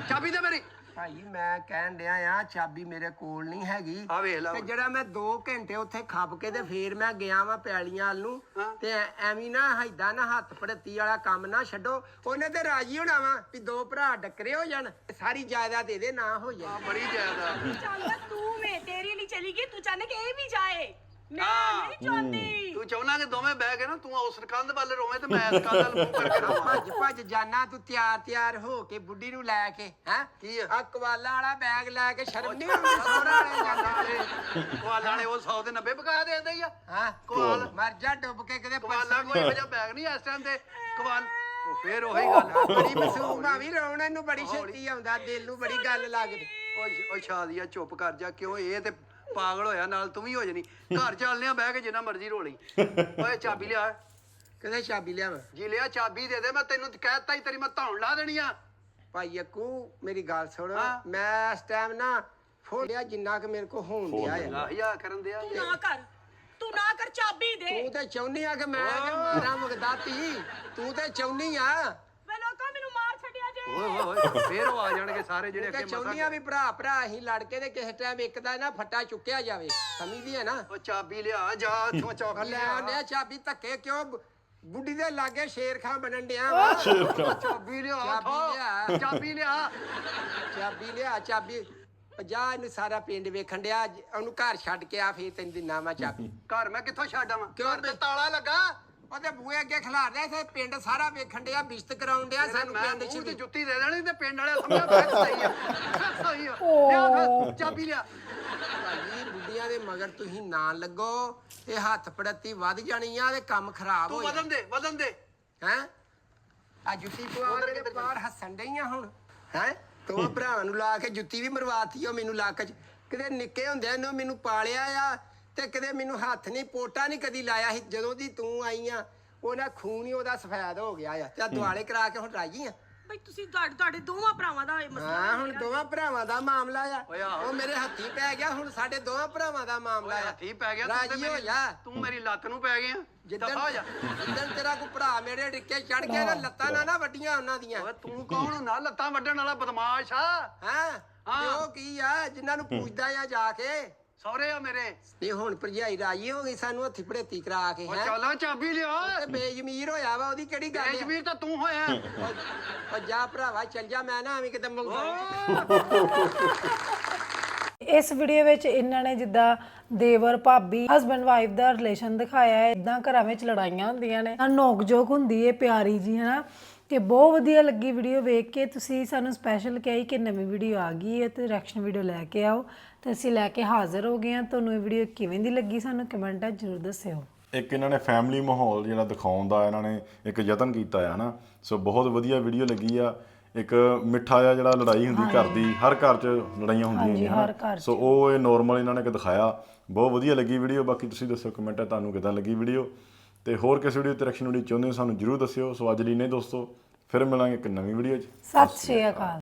Speaker 2: ਚਾਬੀ ਦੇ ਮੇਰੀ
Speaker 1: ਭਾਈ ਮੈਂ ਕਹਿਣ ਡਿਆ ਆ ਚਾਬੀ ਮੇਰੇ ਕੋਲ ਨਹੀਂ ਹੈਗੀ
Speaker 2: ਆ ਵੇਖ ਲਾ
Speaker 1: ਤੇ ਜਿਹੜਾ ਮੈਂ 2 ਘੰਟੇ ਉੱਥੇ ਖੱਪ ਕੇ ਤੇ ਫੇਰ ਮੈਂ ਗਿਆ ਵਾਂ ਪੈਲੀਆਂ ਵੱਲ ਨੂੰ
Speaker 2: ਹਾਂ।
Speaker 1: ਤੇ ਐਵੇਂ ਨਾ ਹਾਈਦਾ ਨਾ ਹੱਥ ਪੜਤੀ ਵਾਲਾ ਕੰਮ ਨਾ ਛੱਡੋ ਉਹਨੇ ਤੇ ਰਾਜੀ ਹੋਣਾ ਵਾ ਵੀ 2 ਭਰਾ ਡੱਕਰੇ ਹੋ ਜਾਣ ਸਾਰੀ ਜਾਇਦਾਦ ਇਹਦੇ ਨਾਂ ਹੋ ਜਾਏ
Speaker 2: ਆ ਬੜੀ ਜ਼ਿਆਦਾ
Speaker 3: ਚੱਲ ਤੂੰ ਵੇ ਤੇਰੀ ਲਈ ਚਲੀ ਗਈ ਤੂੰ ਚਾਹਨੇ ਕਿ ਇਹ ਵੀ ਜਾਏ ਮੈਂ
Speaker 2: ਹਾਂ।
Speaker 3: ਨਹੀਂ ਚਾਹੁੰਦੀ
Speaker 2: ਤੂੰ ਚਾਹੁੰਦਾ ਕਿ ਦੋਵੇਂ ਬਹਿ ਕੇ ਨਾ ਤੂੰ ਉਸ ਕੰਧ ਵੱਲ ਰੋਵੇਂ ਤੇ ਮੈਂ ਇਸ ਕੰਧ ਵੱਲ ਮੂੰਹ ਕਰਕੇ ਰੋਵਾਂ
Speaker 1: ਭੱਜ ਜਾਣਾ ਤੂੰ ਤਿਆਰ ਹੋ ਕੇ ਬੁੱਢੀ ਨੂੰ ਲੈ ਕੇ ਹੈ
Speaker 2: ਕੀ ਆ?
Speaker 1: ਆ ਕਵਾਲਾ ਵਾਲਾ ਬੈਗ ਲੈ ਕੇ ਸ਼ਰਮ ਨਹੀਂ ਆਉਂਦੀ ਸੋਹਰਾ ਵਾਲੇ ਜਾਂਦਾ
Speaker 2: ਕੋਲ ਵਾਲੇ ਉਹ 100 ਦੇ 90 ਬਕਾ ਦੇ ਦਿੰਦੇ ਹੀ ਆ
Speaker 1: ਹਾਂ
Speaker 2: ਕੋਲ
Speaker 1: ਮਰ ਜਾ ਡੁੱਬ ਕੇ ਕਿਤੇ
Speaker 2: ਕਵਾਲਾ ਕੋਈ ਵਜਾ ਬੈਗ ਨਹੀਂ ਇਸ ਟਾਈਮ ਤੇ ਕਵਾਲ ਉਹ ਫੇਰ ਉਹੀ ਗੱਲ
Speaker 1: ਬੜੀ ਮਾਸੂਮ ਆ ਵੀ ਰੋਣਾ ਇਹਨੂੰ ਬੜੀ ਛੇਤੀ ਆਉਂਦਾ ਦਿਲ ਨੂੰ ਬੜੀ ਗੱਲ ਲੱਗਦੀ
Speaker 2: ਉਹ ਸ਼ਾਦੀਆ ਚੁੱਪ ਕਰ ਜਾ ਕਿਉਂ ਇਹ ਤੇ ਪਾਗਲ ਹੋਇਆ ਨਾਲ ਤੂੰ ਵੀ ਹੋ ਜਾਣੀ ਘਰ ਚੱਲਨੇ ਆ ਬਹਿ ਕੇ ਜਿੰਨਾ ਮਰਜ਼ੀ ਰੋਲੀ ਓਏ ਚਾਬੀ ਲਿਆ
Speaker 1: ਕਿਹਦੇ ਚਾਬੀ ਲਿਆਵਾਂ
Speaker 2: ਜੀ ਲਿਆ ਚਾਬੀ ਦੇ ਦੇ ਮੈਂ ਤੈਨੂੰ ਕਹਿਤਾ ਹੀ ਤੇਰੀ ਮੈਂ ਧੌਣ ਲਾ ਦੇਣੀ ਆ
Speaker 1: ਭਾਈ ਅੱਕੂ ਮੇਰੀ ਗੱਲ ਸੁਣ
Speaker 2: ਹਾਂ।
Speaker 1: ਮੈਂ ਇਸ ਟਾਈਮ ਨਾ ਫੋੜਿਆ ਜਿੰਨਾ ਕਿ ਮੇਰੇ ਕੋ ਹੋਣ ਦਿਆ ਆ
Speaker 2: ਲਾਹੀਆ ਕਰਨ ਦਿਆ
Speaker 3: ਤੂੰ ਨਾ ਕਰ ਤੂੰ ਤੂੰ ਨਾ ਕਰ, ਚਾਬੀ ਦੇ।
Speaker 1: ਤੂੰ ਤੇ ਚਾਹੁੰਨੀ ਆ ਕਿ ਮੈਂ ਕਿ ਮਾਰਾਂ ਮਗਦਾਤੀ, ਤੂੰ ਤੇ ਚਾਹੁੰਨੀ ਆ
Speaker 3: ਵੇ ਲੋਕਾਂ ਮੈਨੂੰ ਮਾਰ ਛੱਡਿਆ ਜੇ।
Speaker 2: ਓਏ ਓਏ ਫੇਰ ਉਹ ਆ ਜਾਣਗੇ ਸਾਰੇ ਜਿਹੜੇ
Speaker 1: ਤੇ
Speaker 2: ਅੱਗੇ
Speaker 1: ਚਾਹੁੰਨੀ ਆ ਵੀ ਭਰਾ ਅਸੀਂ ਲੜ ਕੇ ਤੇ ਕਿਸੇ ਟਾਈਮ ਇੱਕ ਦਾ ਨਾ ਫੱਟਾ ਚੁੱਕਿਆ ਜਾਵੇ, ਸਮਝਦੀ ਹੈ ਨਾ।
Speaker 2: ਉਹ ਚਾਬੀ ਲਿਆ ਜਾ ਇੱਥੋਂ ਚੌਕੀ
Speaker 1: ਲੈ ਆਉਂਦੇ ਚਾਬੀ ਧੱਕੇ ਕਿਉਂ ਬੁੱਢੀ ਦੇ ਲਾਗੇ ਸ਼ੇਰ ਖਾਂ ਬਣਨ ਡਿਆ ਵਾ।
Speaker 2: ਚਾਬੀ ਲਿਆ
Speaker 1: ਚਾਬੀ ਲਿਆ।
Speaker 2: ਚਾਬੀ ਲਿਆ
Speaker 1: ਚਾਬੀ ਲਿਆ, ਚਾਬੀ ਜਾ ਇਹਨੂੰ ਸਾਰਾ ਪਿੰਡ ਵੇਖਣ ਡਿਆ, ਉਹਨੂੰ ਘਰ ਛੱਡ ਕੇ ਆ, ਫੇਰ ਤੈਨੂੰ ਦਿਨਾ ਮੈਂ ਚਾਬੀ।
Speaker 2: ਘਰ ਮੈਂ ਕਿੱਥੋਂ ਛੱਡ ਆਵਾਂ?
Speaker 1: ਕਿਉਂ ਤੇ ਤਾਲਾ ਲੱਗਾ ਉਹਦੇ ਬੂਹੇ ਅੱਗੇ ਖਿਲਾਰ ਰਿਹਾ ਸੀ, ਪਿੰਡ ਸਾਰਾ ਵੇਖਣ ਡਿਆ, ਬਿਸ਼ਤ ਕਰਾਉਣ ਡਿਆ ਸਾਨੂੰ
Speaker 2: ਮੈਂ
Speaker 1: ਪਿੰਡ
Speaker 2: ਮੂੰਹ ਤੇ
Speaker 1: ਚ।
Speaker 2: ਜੁੱਤੀ ਦੇ ਦੇਣੀ ਤੇ ਪਿੰਡ ਵਾਲੇ ਸਮਝਿਆ ਫਿਰ ਸਹੀ ਆ, ਫਿਰ ਸਹੀ ਆ। ਲਿਆ ਫਿਰ ਚਾਬੀ ਲਿਆ।
Speaker 1: ਭਾਜੀ ਬੁੱਢੀਆਂ ਦੇ ਮਗਰ ਤੁਸੀਂ ਨਾ ਲੱਗੋ, ਇਹ ਹੱਥ ਪੜਤੀ ਵੱਧ ਜਾਣੀ ਆ ਤੇ ਕੰਮ ਖਰਾਬ
Speaker 2: ਤੂੰ
Speaker 1: ਹੋ
Speaker 2: ਵਧਣ ਦੇ ਵਧਣ ਦੇ।
Speaker 1: ਹੈਂ ਆ ਜੁੱਤੀ ਪਵਾ ਕੇ ਤੇ ਬਾਹਰ ਹੱਸਣ ਡਈਆਂ ਹੁਣ ਹੈਂ। ਤੂੰ ਭਰਾਵਾਂ ਨੂੰ ਲਾ ਕੇ ਜੁੱਤੀ ਵੀ ਮਰਵਾਤੀ ਓ ਮੈਨੂੰ ਲੱਕ 'ਚ। ਕਿਤੇ ਨਿੱਕੇ ਹੁੰਦਿਆਂ ਨੂੰ ਮੈਨੂੰ ਪਾਲਿਆ ਆ ਤੇ ਕਦੇ ਮੈਨੂੰ ਹੱਥ ਨਹੀਂ ਪੋਟਾ ਨਹੀਂ ਕਦੀ ਲਾਇਆ ਸੀ। ਜਦੋਂ ਦੀ ਤੂੰ ਆਈ ਆ ਉਹਨਾਂ ਖੂਨ ਹੀ ਉਹਦਾ ਸਫੈਦ ਹੋ ਗਿਆ ਆ ਤੇ ਦੁਆਲੇ ਕਰਾ ਕੇ ਹੁਣ ਰਾਜੀ ਆ।
Speaker 3: ਬਈ ਤੁਸੀਂ ਤੁਹਾਡੇ ਦੋਵਾਂ ਭਰਾਵਾਂ ਦਾ ਇਹ ਮਸਲਾ
Speaker 1: ਹਾਂ ਹੁਣ ਦੋਵਾਂ ਭਰਾਵਾਂ ਦਾ ਮਾਮਲਾ
Speaker 2: ਓਏ
Speaker 1: ਆ,
Speaker 2: ਆਹੋ।
Speaker 1: ਉਹ ਮੇਰੇ ਹੱਥੀ ਪੈ ਗਿਆ, ਹੁਣ ਸਾਡੇ ਦੋਵਾਂ ਭਰਾਵਾਂ ਦਾ ਮਾਮਲਾ ਆ।
Speaker 2: ਹੱਥੀ ਪੈ ਗਿਆ ਤੂੰ ਤੇ
Speaker 1: ਰਾਜੀ ਹੋ ਜਾ।
Speaker 2: ਤੂੰ ਮੇਰੀ ਲੱਤ ਨੂੰ ਪੈ ਗਿਆ।
Speaker 1: ਜਿੱਦਣ
Speaker 2: ਦਫਾ ਹੋ ਜਾ।
Speaker 1: ਜਿੱਦਣ ਤੇਰਾ ਕੋਈ ਭਰਾ ਮੇਰੇ ਡਿੱਕੇ ਚੜ ਗਿਆ ਨਾ, ਲੱਤਾਂ ਨਾ ਵੱਡੀਆਂ ਉਹਨਾਂ ਦੀਆਂ।
Speaker 2: ਓਏ ਤੂੰ ਕੌਣ ਨਾ ਲੱਤਾਂ ਵੱਢਣ ਵਾਲਾ ਬਦਮਾਸ਼ ਆ?
Speaker 1: ਹਾਂ ਤੇ ਉਹ ਕੀ ਆ ਜਿਨ੍ਹਾਂ ਨੂੰ ਪੁੱਛਦਾ ਆ ਜਾ ਕੇ।
Speaker 2: ਸਹੁਰੇ ਆ ਮੇਰੇ।
Speaker 1: ਨਹੀਂ ਹੁਣ ਭਰਜਾਈ ਰਾਜੀ ਹੋ ਗਈ ਸਾਨੂੰ ਹੱਥੀ ਭੜੇਤੀ ਕਰਾ ਕੇ
Speaker 2: ਓ
Speaker 1: ਹੈ।
Speaker 2: ਚੱਲ ਚਾਬੀ ਲਿਆ।
Speaker 1: ਤੇ ਬੇਜ਼ਮੀਰ ਹੋਇਆ ਵਾ, ਉਹਦੀ ਕਿਹੜੀ ਗੱਲ ਆ?
Speaker 2: ਜਮੀਰ ਤਾਂ ਤੂੰ ਹੋਇਆ।
Speaker 1: ਉਹ ਜਾ ਭਰਾਵਾ ਚੱਲ ਜਾ, ਮੈਂ ਨਾ ਐਵੇਂ ਕਿਤੇ ਮੰਗਾਉਂ।
Speaker 5: ਇਸ ਵੀਡੀਓ ਵਿੱਚ ਇਹਨਾਂ ਨੇ ਜਿੱਦਾਂ ਦੇਵਰ ਭਾਬੀ ਹਸਬੰਡ ਵਾਈਫ ਦਾ ਰਿਲੇਸ਼ਨ ਦਿਖਾਇਆ ਹੈ, ਇਦਾਂ ਘਰਾਂ ਵਿੱਚ ਲੜਾਈਆਂ ਹੁੰਦੀਆਂ ਨੇ, ਨੋਕ ਝੋਕ ਹੁੰਦੀ ਹੈ ਪਿਆਰੀ ਜੀ ਹਨਾ। ਤੇ ਬਹੁਤ ਵਧੀਆ ਲੱਗੀ ਵੀਡੀਓ ਵੇਖ ਕੇ। ਤੁਸੀਂ ਸਾਨੂੰ ਸਪੈਸ਼ਲ ਕਿਹਾ ਕਿ ਨਵੀਂ ਵੀਡੀਓ ਆ ਗਈ ਹੈ ਤੇ ਰਿਐਕਸ਼ਨ ਵੀਡੀਓ ਲੈ ਕੇ ਆਓ, ਤੇ ਅਸੀਂ ਲੈ ਕੇ ਹਾਜ਼ਰ ਹੋ ਗਏ ਹਾਂ। ਤੁਹਾਨੂੰ ਇਹ ਵੀਡੀਓ ਕਿਵੇਂ ਦੀ ਲੱਗੀ ਸਾਨੂੰ ਕਮੈਂਟਾਂ 'ਚ ਜ਼ਰੂਰ ਦੱਸਿਓ।
Speaker 4: ਇੱਕ ਇਹਨਾਂ ਨੇ ਫੈਮਿਲੀ ਮਾਹੌਲ ਜਿਹੜਾ ਦਿਖਾਉਣ ਦਾ ਇਹਨਾਂ ਨੇ ਇੱਕ ਯਤਨ ਕੀਤਾ ਆ ਨਾ, ਸੋ ਬਹੁਤ ਵਧੀਆ ਵੀਡੀਓ ਲੱਗੀ ਆ। ਇੱਕ ਮਿੱਠਾ ਜਿਹਾ ਜਿਹੜਾ ਲੜਾਈ ਹੁੰਦੀ ਘਰ ਦੀ, ਹਰ ਘਰ 'ਚ ਲੜਾਈਆਂ ਹੁੰਦੀਆਂ ਨੇ
Speaker 5: ਹਰ ਘਰ 'ਚ।
Speaker 4: ਸੋ ਉਹ ਇਹ ਨੋਰਮਲ ਇਹਨਾਂ ਨੇ ਇੱਕ ਦਿਖਾਇਆ, ਬਹੁਤ ਵਧੀਆ ਲੱਗੀ ਵੀਡੀਓ। ਬਾਕੀ ਤੁਸੀਂ ਦੱਸੋ ਕਮੈਂਟਾਂ ਤੁਹਾਨੂੰ ਕਿੱਦਾਂ ਲੱਗੀ ਵੀਡੀਓ, ਤੇ ਹੋਰ ਕਿਸ ਵੀਡੀਓ ਤੇ ਰਿਐਕਸ਼ਨ ਵੀਡੀਓ ਚਾਹੁੰਦੇ ਹੋ ਸਾਨੂੰ ਜਰੂਰ ਦੱਸਿਓ। ਸੋ ਅੱਜ ਲਈ ਨੇ ਦੋਸਤੋ, ਫਿਰ ਮਿਲਾਂਗੇ ਇੱਕ ਨਵੀਂ ਵੀਡੀਓ 'ਚ।
Speaker 5: ਸਤਿ ਸ਼੍ਰੀ ਅਕਾਲ।